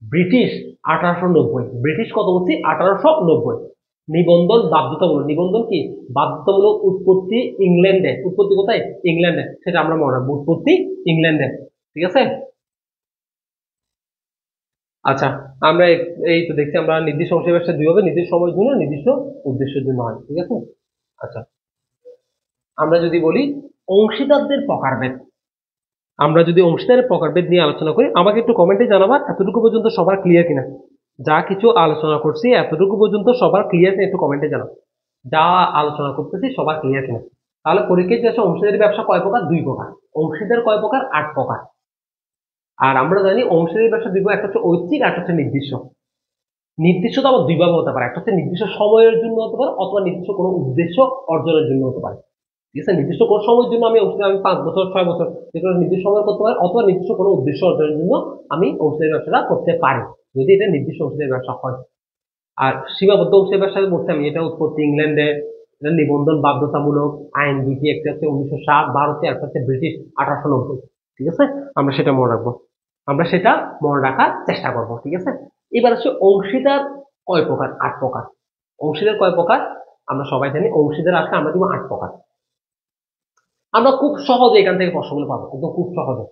ব্রিটিশ 1890। ব্রিটিশ কত বলছি? 1890। নিবন্ধন বাধ্যতামূলক। নিবন্ধন কি? বাধ্যতামূলক। উৎপত্তি ইংল্যান্ডে। উৎপত্তি কোথায়? ইংল্যান্ডে। সেটা আমরা মনে রাখবো, উৎপত্তি ইংল্যান্ডে। ঠিক আছে। আচ্ছা, আমরা এই তো দেখছি আমরা নির্দিষ্ট অংশীদারি ব্যবসা 2 হবে, নির্দিষ্ট সময়ের জন্য, নির্দিষ্ট উদ্দেশ্যের জন্য হয়। ঠিক আছে। আচ্ছা, আমরা যদি বলি অংশীদারদের প্রকারভেদ। আমরা যদি অংশীদারের প্রকারভেদ নিয়ে আলোচনা করি, আমাকে একটু কমেন্টে জানাবা এতটুকু পর্যন্ত সবার ক্লিয়ার কিনা। যা কিছু আলোচনা করছি এতটুকু পর্যন্ত সবার ক্লিয়ার কিনা একটু কমেন্টে জানাও। যা আলোচনা করতেছি সবার ক্লিয়ার কিনা। তাহলে পরীক্ষায় যে অংশীদারি ব্যবসা কয় প্রকার? 2 প্রকার। অংশীদার কয় প্রকার? 8 প্রকার। আর আমরা জানি অংশীদারি ব্যবসা 2 প্রকার, একটা হচ্ছে ঐচ্ছিক, আর একটা হচ্ছে নির্দিষ্ট। নির্দিষ্ট তো আবার 2 ভাবে হতে পারে। একটা হচ্ছে নির্দিষ্ট সময়ের জন্য হতে পারে, অথবা নির্দিষ্ট কোনো উদ্দেশ্য অর্জনের জন্য হতে পারে। ঠিক আছে। নির্দিষ্ট কোন সময়ের জন্য আমি 5 বছর 6 বছর যেগুলো নির্দিষ্ট সময় করতে পারি, অথবা নির্দিষ্ট কোনো উদ্দেশ্য অর্জনের জন্য আমি অংশীদারি ব্যবসাটা করতে পারি, যদি এটা নির্দিষ্ট অংশীদারি ব্যবসা হয়। আর সীমাবদ্ধ অংশীদারি ব্যবসা বলছি আমি, এটা উৎপত্তি ইংল্যান্ডে, এটা নিবন্ধন বাধ্যতামূলক, আইন 2টি, একটা হচ্ছে 1907 ভারতে, একটা হচ্ছে ব্রিটিশ 1890। ঠিক আছে, আমরা সেটা মনে রাখবো, আমরা সেটা মনে রাখার চেষ্টা করব। ঠিক আছে। এবার হচ্ছে অংশীদার কয় প্রকার? 8 প্রকার। অংশীদার কয় প্রকার? আমরা সবাই জানি অংশীদার আসলে আমরা দিব 8 প্রকার। আমরা খুব সহজে এখান থেকে প্রশ্নগুলো পাবো, একদম খুব সহজে।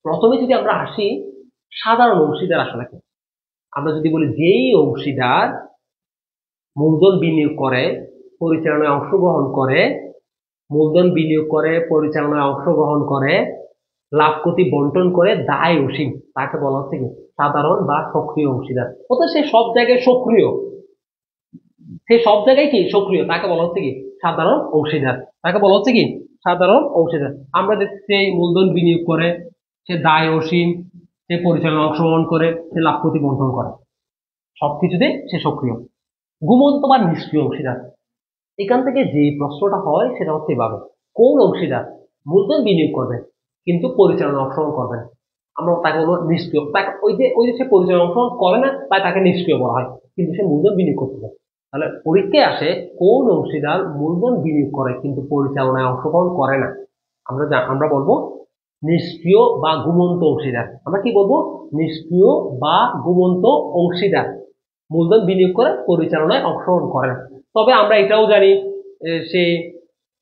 প্রথমে যদি আমরা আসি সাধারণ অংশীদার আসলে কি, আমরা যদি বলি যেই অংশীদার মূলধন বিনিয়োগ করে, পরিচালনায় অংশগ্রহণ করে, মূলধন বিনিয়োগ করে, পরিচালনায় অংশগ্রহণ করে, লাভ ক্ষতি বন্টন করে, দায় অসীম, তাকে বলা হচ্ছে কি সাধারণ বা সক্রিয় অংশীদার। অর্থাৎ সে সব জায়গায় সক্রিয়, সে সব জায়গায় কি সক্রিয়, তাকে বলা হচ্ছে কি সাধারণ অংশীদার। তাকে বলা হচ্ছে কি সাধারণ অংশীদার। আমরা দেখছি মূলধন বিনিয়োগ করে, সে দায় অসীম, সে পরিচালনা অংশগ্রহণ করে, সে লাভ ক্ষতি বন্টন করে, সবকিছুতে সে সক্রিয়। ঘুমন্ত বা নিষ্ক্রিয় অংশীদার, এখান থেকে যে প্রশ্নটা হয় সেটা হচ্ছে এভাবে, কোন অংশীদার মূলধন বিনিয়োগ করবে কিন্তু পরিচালনা অংশগ্রহণ করবে না, আমরা তাকে বলবো নিষ্ক্রিয়। তাকে ওই যে সে পরিচালনা অংশগ্রহণ করে না, তাই তাকে নিষ্ক্রিয় বলা হয়, কিন্তু সে মূলধন বিনিয়োগ করতে পারে। তাহলে পরীক্ষায় আসে কোন অংশীদার মূলধন বিনিয়োগ করে কিন্তু পরিচালনায় অংশগ্রহণ করে না, আমরা বলবো নিষ্ক্রিয় বা ঘুমন্ত অংশীদার। আমরা কি বলবো? নিষ্ক্রিয় বা ঘুমন্ত অংশীদার, মূলধন বিনিয়োগ করে পরিচালনায় অংশগ্রহণ করে না। তবে আমরা এটাও জানি সে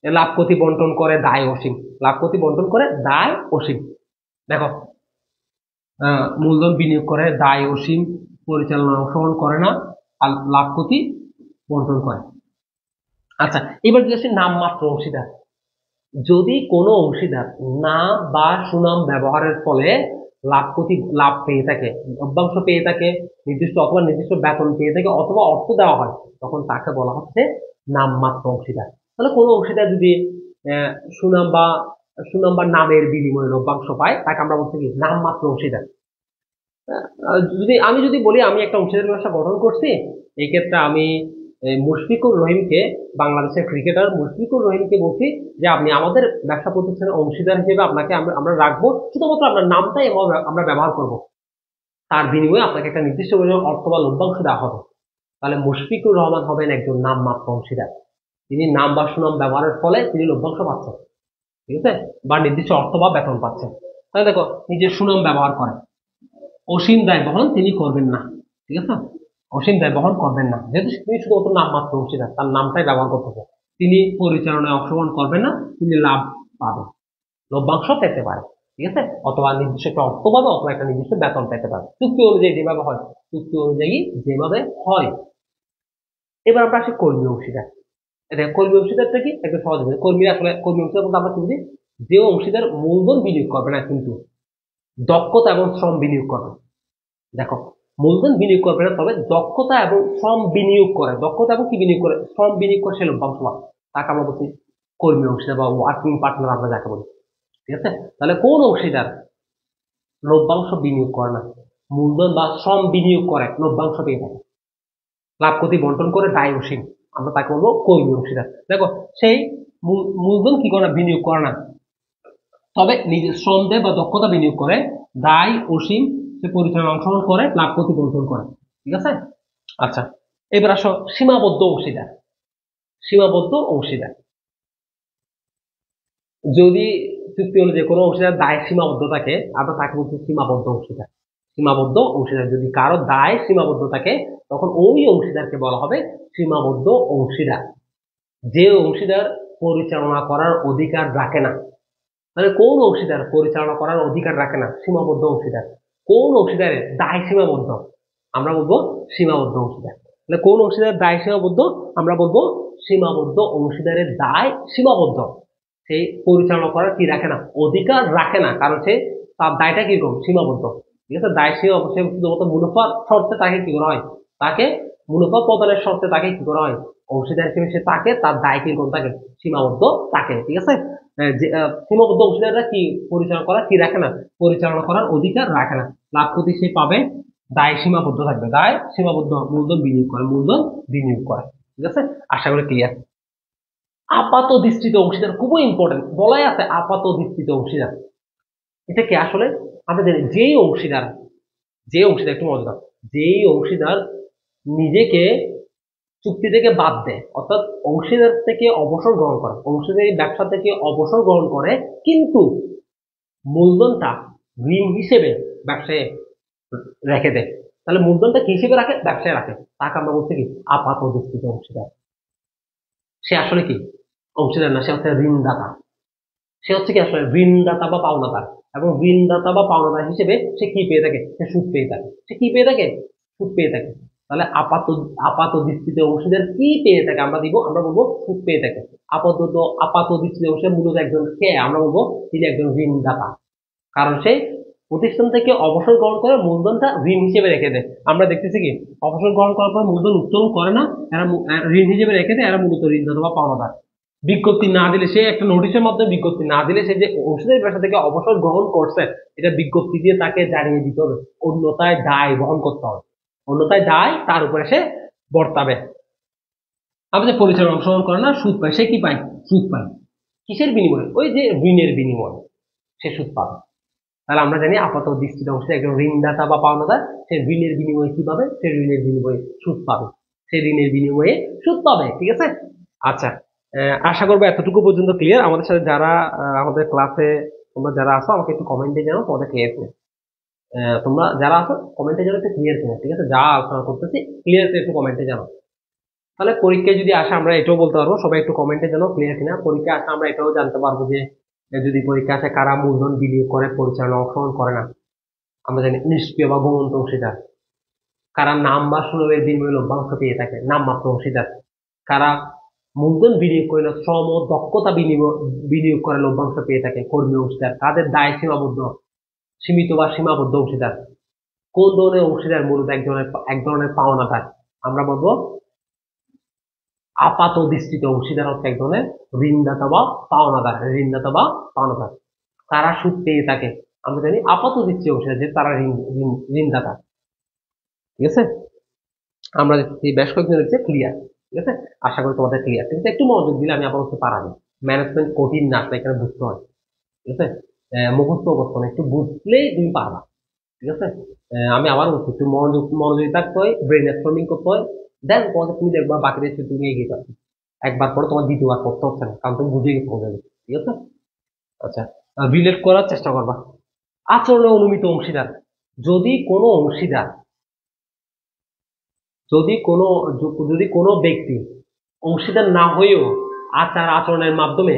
লাভ ক্ষতি বন্টন করে, দায় অসীম, লাভ ক্ষতি বন্টন করে, দায় অসীম। দেখো, মূলধন বিনিয়োগ করে, দায় অসীম, পরিচালনায় অংশগ্রহণ করে না, আর লাভ ক্ষতি বন্টন করে। আচ্ছা, এবার যদি আসি নামমাত্র অংশীদার। যদি কোনো অংশীদার নাম বা সুনাম ব্যবহারের ফলে লাভ পেয়ে থাকে, লভ্যাংশ পেয়ে থাকে, নির্দিষ্ট বেতন পেয়ে থাকে অথবা অর্থ দেওয়া হয়, তখন তাকে বলা হচ্ছে নামমাত্র অংশীদার। তাহলে কোনো অংশীদার যদি আহ, সুনাম বা সুনাম বা নামের বিনিময়ে লভ্যাংশ পায়, তাকে আমরা বলছি কি নামমাত্র অংশীদার। যদি বলি আমি একটা অংশীদার ব্যবস্থা গঠন করছি, এই ক্ষেত্রে আমি মুশফিকুর রহিমকে, বাংলাদেশের ক্রিকেটার মুশফিকুর রহিমকে বলছি যে আপনি আমাদের ব্যবসা প্রতিষ্ঠানের অংশীদার হিসেবে আপনাকে আমরা রাখবো, শুধুমাত্র আপনার নামটাই আমরা ব্যবহার করব, তার বিনিময়ে আপনাকে একটা নির্দিষ্ট পরিমাণ অর্থ বা লভ্যাংশ দেওয়া হবে। তাহলে মুশফিকুর রহমান হবেন একজন নামমাত্র অংশীদার। তিনি নাম বা সুনাম ব্যবহারের ফলে তিনি লভ্যাংশ পাচ্ছেন, ঠিক আছে, বা নির্দিষ্ট অর্থ বা বেতন পাচ্ছেন। তাহলে দেখো, নিজের সুনাম ব্যবহার করে অসীম দায় বহন তিনি করবেন না, ঠিক আছে, অসীম দায় বহন করবেন না, যেহেতু তিনি শুধুমাত্র নামমাত্র অংশীদার, তার নামটাই ব্যবহার করতেছে। তিনি পরিচালনায় অংশগ্রহণ করবেন না, তিনি লাভ পাবেন, লভ্যাংশ পেতে পারে, ঠিক আছে, অথবা নির্দিষ্ট একটা অর্থ পাবে অথবা একটা নির্দিষ্ট বেতন পেতে পারে, চুক্তি অনুযায়ী যেভাবে হয়, চুক্তি অনুযায়ী যেভাবে হয়। এবার আমরা আসি কর্মী অংশীদার। এটা কর্মী অংশীদারটা কি একটু সহজ হবে। কর্মী অংশীদার বলতে আমরা কি বুঝি, যে অংশীদার মূলধন বিনিয়োগ করবে না, কিন্তু দক্ষতা এবং শ্রম বিনিয়োগ করবে। দেখো, মূলধন বিনিয়োগ করবে না, তবে দক্ষতা এবং শ্রম বিনিয়োগ করে, দক্ষতা এবং কি বিনিয়োগ করে, শ্রম বিনিয়োগ করে সে লভ্যাংশ পায়, তাকে আমরা বলছি কর্মী অংশীদার বা ওয়ার্কিং পার্টনার আমরা যাকে বলি, ঠিক আছে। তাহলে কোন অংশীদার লভ্যাংশ বিনিয়োগ করে না, মূলধন বা শ্রম বিনিয়োগ করে লভ্যাংশ পেয়ে থাকে, লাভ ক্ষতি বন্টন করে দায় অসীম, আমরা তাকে বলবো কর্মী অংশীদার। দেখো, সেই মূলধন কি করে না, বিনিয়োগ করে না, তবে নিজের শ্রম দেয় বা দক্ষতা বিনিয়োগ করে, দায় অসীম, সে পরিচালনা অংশগ্রহণ করে, লাভ ক্ষতি বন্টন করে, ঠিক আছে। আচ্ছা, এবার আসো সীমাবদ্ধ অংশীদার। সীমাবদ্ধ অংশীদার যদি চুক্তি অনুযায়ী কোনো অংশীদার দায় সীমাবদ্ধ থাকে, আমরা তাকে বলছি সীমাবদ্ধ অংশীদার। সীমাবদ্ধ অংশীদার যদি কারো দায় সীমাবদ্ধ থাকে, তখন ওই অংশীদারকে বলা হবে সীমাবদ্ধ অংশীদার। যে অংশীদার পরিচালনা করার অধিকার রাখে না, তাহলে কোন অংশীদার পরিচালনা করার অধিকার রাখে না, সীমাবদ্ধ অংশীদার। কোন অংশীদারের দায় সীমাবদ্ধ, আমরা বলবো সীমাবদ্ধ অংশীদার। তাহলে কোন অংশীদারের দায় সীমাবদ্ধ, আমরা বলবো সীমাবদ্ধ অংশীদারের দায় সীমাবদ্ধ। সেই পরিচালনা করার কি রাখে না, অধিকার রাখে না, কারণ সে তার দায়টা কিরকম সীমাবদ্ধ, ঠিক আছে। দায় সীমাবদ্ধ, সে শুধুমাত্র মুনাফার শর্তে তাকে কি করা হয়, তাকে মুনাফা প্রদানের শর্তে তাকে কি করা হয়, অংশীদার হিসেবে সে তাকে, তার দায় কিরকম থাকে, সীমাবদ্ধ থাকে, ঠিক আছে। সীমাবদ্ধ অংশীদাররা কি পরিচালনা করা কি রাখে না, পরিচালনা করার অধিকার রাখে না, লাভ ক্ষতি সে পাবে, দায় সীমাবদ্ধ থাকবে, দায় সীমাবদ্ধ, মূলধন বিনিয়োগ করে, মূলধন বিনিয়োগ করে, ঠিক আছে। আশা করি ক্লিয়ার। আপাত দৃষ্টিতে অংশীদার খুবই ইম্পর্টেন্ট, বলাই আছে আপাত দৃষ্টিতে অংশীদার। এটা কি আসলে আমরা জানি, যে অংশীদার একটু মজা, যেই অংশীদার নিজেকে চুক্তি থেকে বাদ দেয়, অর্থাৎ অংশীদার থেকে অবসর গ্রহণ করে, অংশীদারি ব্যবসা থেকে অবসর গ্রহণ করে, কিন্তু মূলধনটা ঋণ হিসেবে ব্যবসায় রেখে দেয়, তাহলে মূলধনটা কি হিসেবে রাখে, ব্যবসায় রাখে, তাকে আমরা বলছি কি আপাত দৃষ্টিতে অংশীদার। সে আসলে কি অংশীদার না, সে হচ্ছে ঋণদাতা। সে হচ্ছে কি আসলে ঋণদাতা বা পাওনাদার, এবং ঋণদাতা বা পাওনাদার হিসেবে সে কি পেয়ে থাকে, সে সুদ পেয়ে থাকে, সে কি পেয়ে থাকে, সুদ পেয়ে থাকে। তাহলে আপাত দৃষ্টিতে অংশীদার কি পেয়ে থাকে, আমরা বলবো সুদ পেয়ে থাকে। আপাত দৃষ্টিতে অংশীদার মূলত একজন কে, আমরা বলবো তিনি একজন ঋণদাতা, কারণ সে প্রতিষ্ঠান থেকে অবসর গ্রহণ করে মূলধনটা ঋণ হিসেবে রেখে দেয়। আমরা দেখতেছি কি অবসর গ্রহণ করার পর মূলধন উত্তোলন করে না, এরা ঋণ হিসেবে রেখে দেয়, এরা মূলত ঋণদাতা বা পাওনাদার। বিজ্ঞপ্তি না দিলে, সে একটা নোটিশের মাধ্যমে বিজ্ঞপ্তি না দিলে, সে যে অংশীদারি ব্যবসা থেকে অবসর গ্রহণ করছে, এটা বিজ্ঞপ্তি দিয়ে তাকে জানিয়ে দিতে হবে, অন্যথায় দায় বহন করতে হবে, অন্যথায় দায় তার উপরে সে বর্তাবে। আমাদের পরিচালনা অংশগ্রহণ করে না, সুদ পায়, সে কি পায়, সুদ পায়, কিসের বিনিময়ে, ওই যে ঋণের বিনিময়ে সে সুদ পাবে। তাহলে আমরা জানি আপাত দৃষ্টিতে অংশীদার একজন ঋণদাতা বা পাওনাদার, সে ঋণের বিনিময়ে কি পাবে, সে ঋণের বিনিময়ে সুদ পাবে, সে ঋণের বিনিময়ে সুদ পাবে, ঠিক আছে। আচ্ছা, আশা করবো এতটুকু পর্যন্ত ক্লিয়ার। আমাদের সাথে যারা আমাদের ক্লাসে তোমরা যারা আছো, আমাকে একটু কমেন্টে জানাও তোমাদের ক্লিয়ার কিনা। তোমরা যারা আছো কমেন্টে জানাও একটু ক্লিয়ার কিনা, ঠিক আছে, যা আলোচনা করতেছি ক্লিয়ার একটু কমেন্টে জানাও। তাহলে পরীক্ষায় যদি আসে আমরা এটাও বলতে পারবো, সবাই একটু কমেন্টে জানাও ক্লিয়ার কিনা। পরীক্ষায় আসে আমরা এটাও জানতে পারবো যে যদি পরীক্ষা আসে কারা মূলধন বিনিয়োগ করে পরিচালনা অংশগ্রহণ করে না, আমরা জানি নিষ্ক্রিয় বা ঘুমন্ত অংশীদার, কারা নাম বা সুনামের বিনিময়ে লভ্যাংশ পেয়ে থাকে, নামমাত্র অংশীদার, কারা মূলধন বিনিয়োগ করে না, শ্রম ও দক্ষতা বিনিয়োগ করে লভ্যাংশ পেয়ে থাকে কর্মী অংশীদার। তাদের দায় সীমাবদ্ধ, সীমিত বা সীমাবদ্ধ অংশীদার। কোন ধরনের অংশীদার? মূলত এক ধরনের পাওনাদার। আমরা বলবো আপাত দৃষ্টিতে অংশীদার হচ্ছে এক ধরনের ঋণদাতা বা পাওনাদার। ঋণদাতা বা পাওনাদার তারা সুদ পেয়ে থাকে। আমরা জানি আপাত দৃষ্টি অংশীদার যে তারা ঋণদাতা। ঠিক আছে, আমরা বেশ কয়েকজন হচ্ছে ক্লিয়ার। ঠিক আছে, আশা করি তোমাদের ক্লিয়ার। ঠিক আছে, একটু মনোযোগ দিলে আমি আবার হচ্ছে পারাবো। ম্যানেজমেন্ট কঠিন না, এখানে বুঝতে হয়। ঠিক আছে, মুখস্থ করতে না, একটু বুঝলেই তুমি পারবা। ঠিক আছে, আমি আবার বলছি একটু মনোযোগী থাকতে হয়, ব্রেন স্টর্মিং করতে হয়। দেন তোমাদের তুমি দেখবা বাকি দেশে তুমি এগিয়ে যাবে। একবার পরে তোমার দ্বিতীয়বার করতে হচ্ছে না, কারণ তুমি বুঝে গেছো অলরেডি। ঠিক আছে, আচ্ছা, রিলেট করার চেষ্টা করবা। আচরণে অনুমিত অংশীদার। যদি কোনো অংশীদার, যদি কোনো যদি কোনো ব্যক্তি অংশীদার না হয়েও আচার আচরণের মাধ্যমে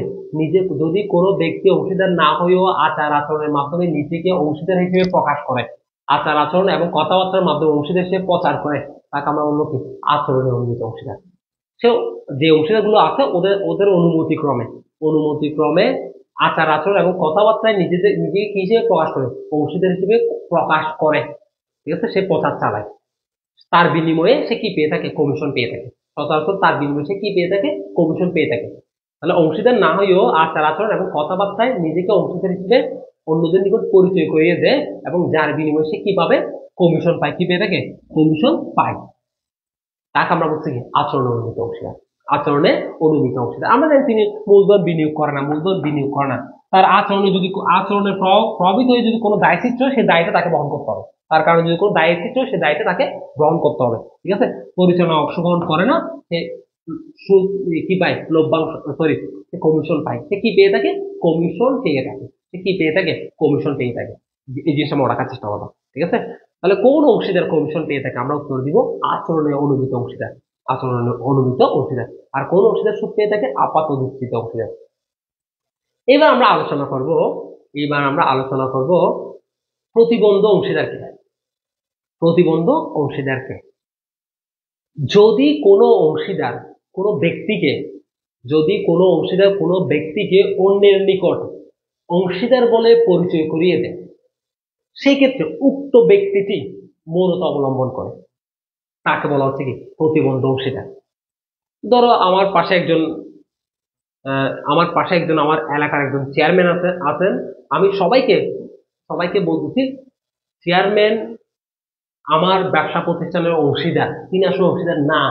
যদি কোনো ব্যক্তি অংশীদার না হয়েও আচার আচরণের মাধ্যমে নিজেকে অংশীদার হিসেবে প্রকাশ করে, আচার আচরণ এবং কথাবার্তার মাধ্যমে অংশীদার হিসেবে প্রচার করে, তাকে আমরা বলবো কি? আচরণে অনুমিত অংশীদার। সে যে অংশীদার গুলো আছে ওদের ওদের অনুমতি ক্রমে আচার আচরণ এবং কথাবার্তায় নিজেকে কি হিসেবে প্রকাশ করে? অংশীদার হিসেবে প্রকাশ করে। ঠিক আছে, সে প্রচার চালায়। তার বিনিময়ে সে কি পেয়ে থাকে? কমিশন পেয়ে থাকে। সচরাচর তার বিনিময়ে সে কি পেয়ে থাকে? কমিশন পেয়ে থাকে। তাহলে অংশীদার না হয়েও আচার আচরণ এবং কথাবার্তায় নিজেকে অংশীদার হিসেবে অন্যদের নিকট পরিচয় করিয়ে দেয় এবং যার বিনিময়ে সে কি পাবে? কমিশন পায়। কি পেয়ে থাকে? কমিশন পায়। তাকে আমরা বলছি কি? আচরণে অনুমিত অংশীদার। আচরণে অনুমিত অংশীদার। আমরা জানি তিনি মূলধন বিনিয়োগ করে না, তার আচরণের প্রভাবিত হয়ে যদি কোনো দায় সৃষ্টি হয়, সেই দায়টা তাকে বহন করতে হবে। তার কারণে যদি কোনো দায় সৃষ্টি হয়, সেই দায়টা তাকে গ্রহণ করতে হবে। ঠিক আছে, পরিচালনা অংশগ্রহণ করে না, সে কি পায়? লভ্যাংশ, সরি, সে কমিশন পায়। সে কি পেয়ে থাকে? কমিশন পেয়ে থাকে। সে কি পেয়ে থাকে? কমিশন পেয়ে থাকে। এই জিনিসটা আমরা রাখার চেষ্টা করবো। ঠিক আছে, তাহলে কোন অংশীদার কমিশন পেয়ে থাকে? আমরা উত্তর দিব আচরণে অনুমিত অংশীদার। আচরণে অনুমিত অংশীদার। আর কোন অংশীদার সুদ পেয়ে থাকে? আপাত দৃষ্টিতে অংশীদার। এবার আমরা আলোচনা করব প্রতিবন্ধ অংশীদারকে। প্রতিবন্ধ অংশীদারকে যদি কোনো অংশীদার কোনো ব্যক্তিকে অন্যের নিকট অংশীদার বলে পরিচয় করিয়ে দেয়, সেই ক্ষেত্রে উক্ত ব্যক্তিটি মৌনতা অবলম্বন করে, তাকে বলা হচ্ছে কি? প্রতিবন্ধ অংশীদার। ধরো আমার পাশে একজন আমার এলাকার একজন চেয়ারম্যান আছেন। আমি সবাইকে বলতেছি চেয়ারম্যান আমার ব্যবসা প্রতিষ্ঠানের অংশীদার, তিনি আসলে অংশীদার না।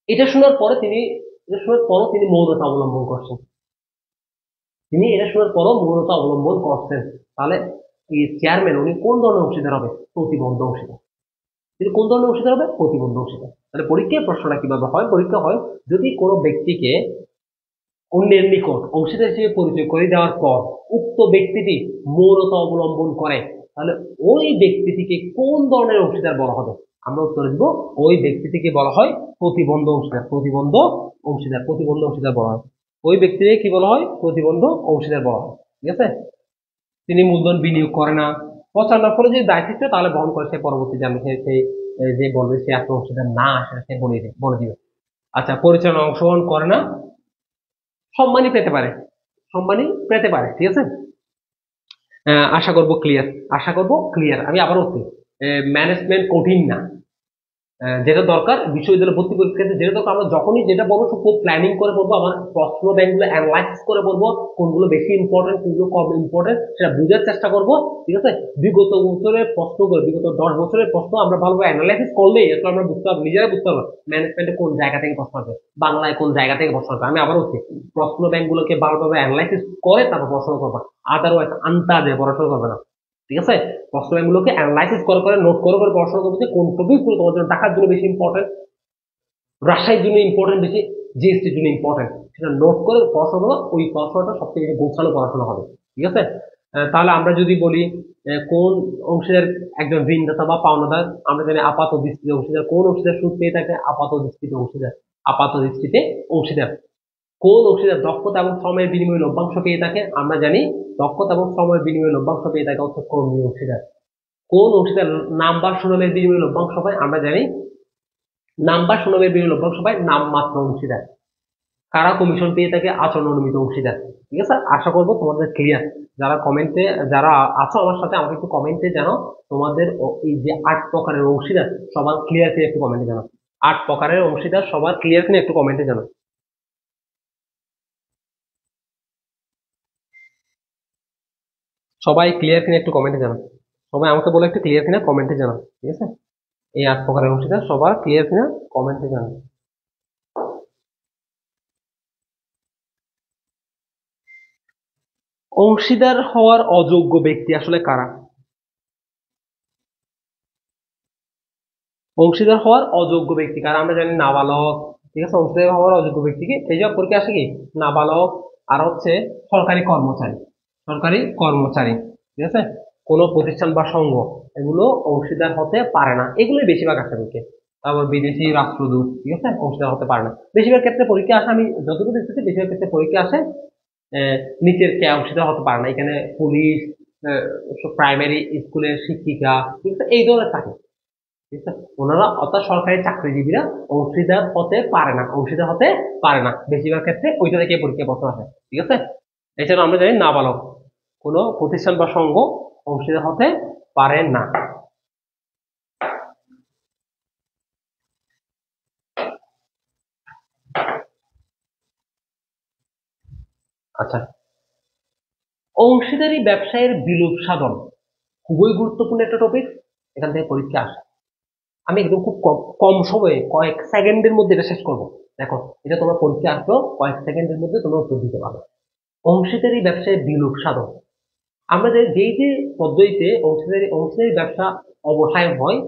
এটা শোনার পরও তিনি মৌনতা অবলম্বন করছেন। তাহলে এই চেয়ারম্যান উনি কোন ধরনের অংশীদার হবে? প্রতিবন্ধ অংশীদার। তিনি কোন ধরনের অংশীদার হবে? প্রতিবন্ধ অংশীদার। তাহলে পরীক্ষায় প্রশ্নটা কিভাবে হয়? পরীক্ষা হয় যদি কোনো ব্যক্তিকে অন্যের নিকট অংশীদার হিসেবে পরিচয় করে দেওয়ার পর উক্ত ব্যক্তিটি মৌনতা অবলম্বন করে, তাহলে ওই ব্যক্তিটিকে কোন ধরনের অংশীদার বলা হবে? আমরা উত্তর দিব ওই ব্যক্তিটিকে বলা হয় প্রতিবন্ধ অংশীদার। প্রতিবন্ধ অংশীদার বলা হয়। ওই ব্যক্তিকে কি বলা হয়? প্রতিবন্ধ অংশীদার বলা হয়। ঠিক আছে, তিনি মূলধন বিনিয়োগ করে না, প্রচারণার ফলে যে দায়িত্ব তাহলে বহন করে সে পরবর্তী যে বলবে সে আসলে অংশীদার না, সে বলে দিবে। আচ্ছা, পরিচালনা অংশগ্রহণ করে না, সম্মানই পেতে পারে। ঠিক আছে, আশা করব ক্লিয়ার। আমি আবার বলছি, ম্যানেজমেন্ট কঠিন না। যেটা দরকার বিশ্ববিদ্যালয় ভর্তি পরীক্ষাতে যেটা দরকার, আমরা যখনই যেটা বলবো খুব প্ল্যানিং করে বলবো, আমার প্রশ্ন ব্যাংকগুলো অ্যানালাইসিস করে বলবো, কোনগুলো বেশি ইম্পর্টেন্ট, কোনগুলো কম ইম্পর্টেন্ট, সেটা বোঝার চেষ্টা করবো। ঠিক আছে, বিগত 10 বছরের প্রশ্ন আমরা ভালোভাবে অ্যানালাইসিস করলেই আসলে আমরা নিজেরাই বুঝতে পারবো ম্যানেজমেন্টে কোন জায়গা থেকে প্রশ্ন আসবে, বাংলায় কোন জায়গা থেকে প্রশ্ন আসবে। আমি আবার বলছি, প্রশ্ন ব্যাংকগুলোকে ভালোভাবে অ্যানালাইসিস করে তারপর প্রশ্ন করবা, আদারওয়াইজ আন্তাজে পড়াশোনা করবে না। ঠিক আছে, প্রশ্ন ব্যাংকগুলোকে অ্যানালাইসিস করে নোট করে পড়াশোনা করবে যে কোন টপিকগুলো তোমার জন্য টাকার জন্য বেশি ইম্পর্টেন্ট, রাজশাহীর জন্য ইম্পর্টেন্ট বেশি, জিএসটির জন্য ইম্পর্টেন্ট, সেটা নোট করে পড়াশোনা করবো। ওই পড়াশোনাটা সবথেকে বেশি গোছানো পড়াশোনা হবে। ঠিক আছে, তাহলে আমরা যদি বলি কোন অংশীদার একজন ঋণদাতা বা পাওনাদার, আমরা জানি আপাত দৃষ্টিতে অংশীদার। কোন অংশীদার সুদ পেয়ে থাকে? আপাত দৃষ্টিতে অংশীদার। কোন অংশীদার দক্ষতা এবং সময়ের বিনিময়ে লভ্যাংশ পেয়ে থাকে? আমরা জানি দক্ষতা এবং সময়ের বিনিময়ে লভ্যাংশ পেয়ে থাকে হচ্ছে কর্মী অংশীদার। কোন অংশীদার নাম বা সুনামের বিনিময়ে লভ্যাংশ পায়? আমরা জানি নাম বা সুনামের বিনিময়ে লভ্যাংশ পায় নামমাত্র অংশীদার। কারা কমিশন পেয়ে থাকে? আচরণ অনুমিত অংশীদার। ঠিক আছে, আশা করবো তোমাদের ক্লিয়ার। যারা কমেন্টে যারা আছো আমার সাথে, আমাকে একটু কমেন্টে জানাও তোমাদের এই যে 8 প্রকারের অংশীদার সবার ক্লিয়ার কিনা একটু কমেন্টে জানাও। 8 প্রকারের অংশীদার সবার ক্লিয়ার কিনা একটু কমেন্টে জানাও। সবাই ক্লিয়ার কিনা একটু কমেন্টে জানাও। সবাই আমাকে বলে একটু ক্লিয়ার কিনা কমেন্টে জানাও। ঠিক আছে, এই 8 প্রকারের অংশীদার সবার ক্লিয়ার কিনা কমেন্টে জানাও। অংশীদার হওয়ার অযোগ্য ব্যক্তি আসলে কারা? অংশীদার হওয়ার অযোগ্য ব্যক্তি কারা? আমরা জানি নাবালক। ঠিক আছে, অংশীদার হওয়ার অযোগ্য ব্যক্তি কি? এই যে পরীক্ষা আসে কি, নাবালক, আর হচ্ছে সরকারি কর্মচারী। সরকারি কর্মচারী, ঠিক আছে, কোন প্রতিষ্ঠান বা সংঘ, এগুলো অংশীদার হতে পারে না। এগুলোই বেশিরভাগ আসে পরীক্ষা। তারপর বিদেশি রাষ্ট্রদূত, ঠিক আছে, অংশীদার হতে পারে না। বেশিরভাগ ক্ষেত্রে পরীক্ষা আসে, আমি যতটুকু দেখতেছি বেশিরভাগ ক্ষেত্রে পরীক্ষা আসে নিচের কে অংশীদার হতে পারে না। এখানে পুলিশ, প্রাইমারি স্কুলের শিক্ষিকা, ঠিক আছে, এই ধরনের থাকে। ঠিক আছে, ওনারা অর্থাৎ সরকারি চাকরিজীবীরা অংশীদার হতে পারে না, অংশীদার হতে পারে না। বেশিরভাগ ক্ষেত্রে ওইটা থেকে পরীক্ষা প্রশ্ন আসে। ঠিক আছে, এছাড়া আমরা জানি নাবালক, কোনো প্রতিষ্ঠান বা সংঘ অংশীদার হতে পারে না। আচ্ছা, অংশীদারি ব্যবসায়ের বিলোপ সাধন খুবই গুরুত্বপূর্ণ একটা টপিক। এখান থেকে পরীক্ষা আসে। আমি একদম খুব কম কম সময়ে কয়েক সেকেন্ডের মধ্যে এটা শেষ করবো। দেখো, এটা তোমার পরীক্ষা আসলো, কয়েক সেকেন্ডের মধ্যে তোমরা উত্তর দিতে পারবে। অংশীদারি ব্যবসায় বিলোপ সাধন, আমাদের যেই যে পদ্ধতিতে অংশীদারি ব্যবসা অবসায়ন হয়,